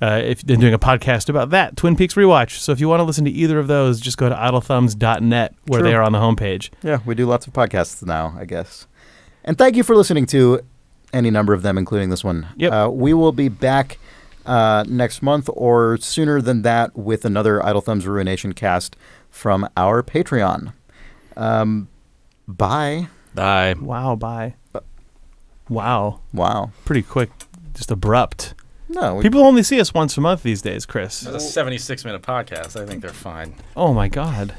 B: if they're doing a podcast about that, Twin Peaks Rewatch. So if you want to listen to either of those, just go to idlethumbs.net where they are on the homepage.
A: Yeah, we do lots of podcasts now, I guess. And thank you for listening to any number of them, including this one.
B: Yep.
A: We will be back next month or sooner than that with another Idle Thumbs Ruination cast from our Patreon. Bye.
C: Bye.
B: Wow, bye. Wow. Pretty quick. Just abrupt.
A: No.
B: People only see us once a month these days, Chris.
C: It's a 76-minute podcast. I think they're fine.
B: Oh, my God.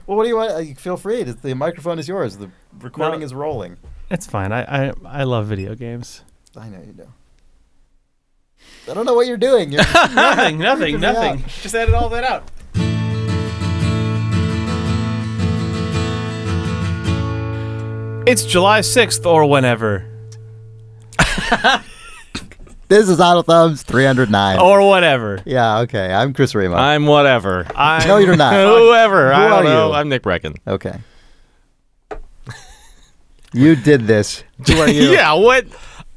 A: Well, what do you want? Feel free. The microphone is yours. The recording is rolling.
B: It's fine. I love video games.
A: I know you do. I don't know what you're doing. You're
B: Nothing.
A: out.
B: Just edit all that out. It's July 6th or whenever.
A: This is Idle Thumbs 309.
B: Or whatever.
A: Yeah, okay. I'm Chris Remo.
C: I'm whatever.
A: No, you're not.
C: Whoever.
A: Who
C: I don't
A: are
C: know.
A: you?
C: I'm Nick Brecken.
A: Okay. You did this. Who are you?
C: Yeah, what?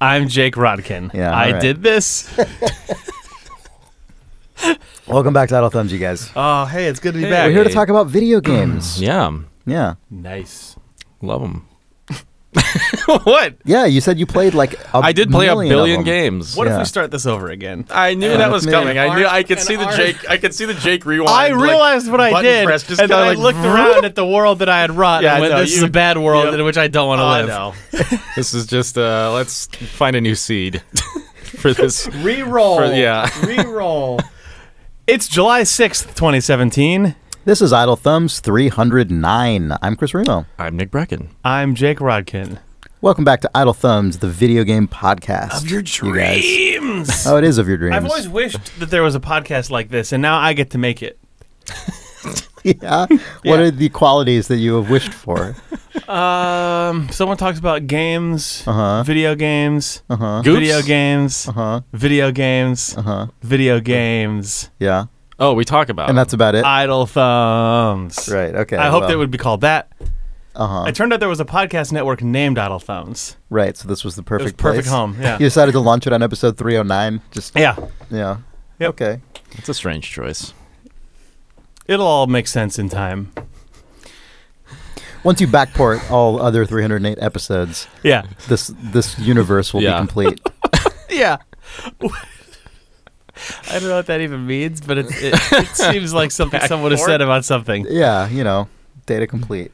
B: I'm Jake Rodkin.
A: Yeah,
B: I
A: all right.
B: did this.
A: Welcome back to Idle Thumbs, you guys.
B: Oh, hey, it's good to be
C: Hey.
B: back.
A: We're here to talk about video games.
C: Yeah.
A: Yeah.
B: Nice.
C: Love them. What?
A: Yeah, you said you played like
C: I did play a
A: million of
C: billion
A: them.
C: games.
B: What if
A: Yeah.
B: we start this over again?
C: I knew
A: Yeah,
C: that was
A: that's me.
C: coming. I knew. I could
B: An
C: see the
B: art.
C: Jake. I could see the Jake rewind.
B: I
C: like,
B: realized what I
C: button
B: did,
C: press, just
B: and then
C: kinda
B: I
C: like,
B: looked around at the world that I had wrought
C: Yeah,
B: and went,
C: no,
B: this is
C: you-
B: a bad world
C: Yep.
B: in which I don't want to
C: I
B: live.
C: know. This is just let's find a new seed for this.
B: Reroll.
C: Yeah.
B: Reroll. It's July 6th, 2017.
A: This is Idle Thumbs 309. I'm Chris Remo.
C: I'm Nick Brecken.
B: I'm Jake Rodkin.
A: Welcome back to Idle Thumbs, the video game podcast.
B: Of your
A: you guys.
B: dreams.
A: Oh, it is of your dreams.
B: I've always wished that there was a podcast like this, and now I get to make it.
A: Yeah. What are the qualities that you have wished for?
B: Someone talks about games,
A: Uh-huh.
B: video games,
A: Uh-huh.
C: Goops?
B: video games,
A: Uh-huh.
B: video games,
A: Uh-huh.
B: video games,
A: Yeah.
C: Oh, we talk about.
A: And that's about it.
B: Idle Thumbs.
A: Right. Okay.
B: I hoped
A: well,
B: it would be called that.
A: Uh-huh.
B: It turned out there was a podcast network named Idle Thumbs.
A: Right. So this was the
B: It was
A: perfect
B: perfect
A: place.
B: home. Yeah.
A: You decided to launch it on episode 309. Just
B: Yeah.
A: yeah.
B: Yep.
A: Okay.
C: It's a strange choice.
B: It'll all make sense in time.
A: Once you backport all other 308 episodes,
B: Yeah.
A: this universe will be
C: Yeah.
A: complete.
B: Yeah. I don't know what that even means, but it seems like something someone has said about something.
A: Yeah, data complete.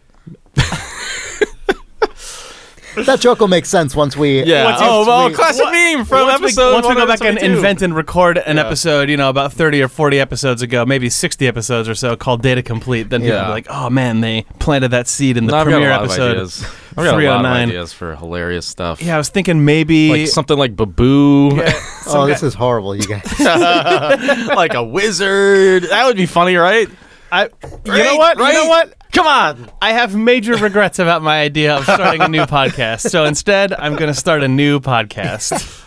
A: That joke will make sense once we.
C: Yeah.
B: Once you-
C: Classic meme from episode.
B: Once we go back and
C: 172.
B: invent and record an
C: Yeah.
B: episode, about 30 or 40 episodes ago, maybe 60 episodes or so, called Data Complete, then people will
C: Yeah.
B: be like, oh man, they planted that seed in the
C: No, I've got
B: premiere
C: a lot of
B: episode.
C: ideas. I've got a lot of
B: 309.
C: ideas for hilarious stuff.
B: Yeah, I was thinking maybe
C: Like something like Baboo.
B: Yeah, some
A: Oh,
B: guy-
A: this is horrible, you guys.
C: Like a wizard. That would be funny, right?
B: You know what?
C: Right?
B: You know what?
C: Come on.
B: I have major regrets about my idea of starting a new podcast. So instead, I'm going to start a new podcast.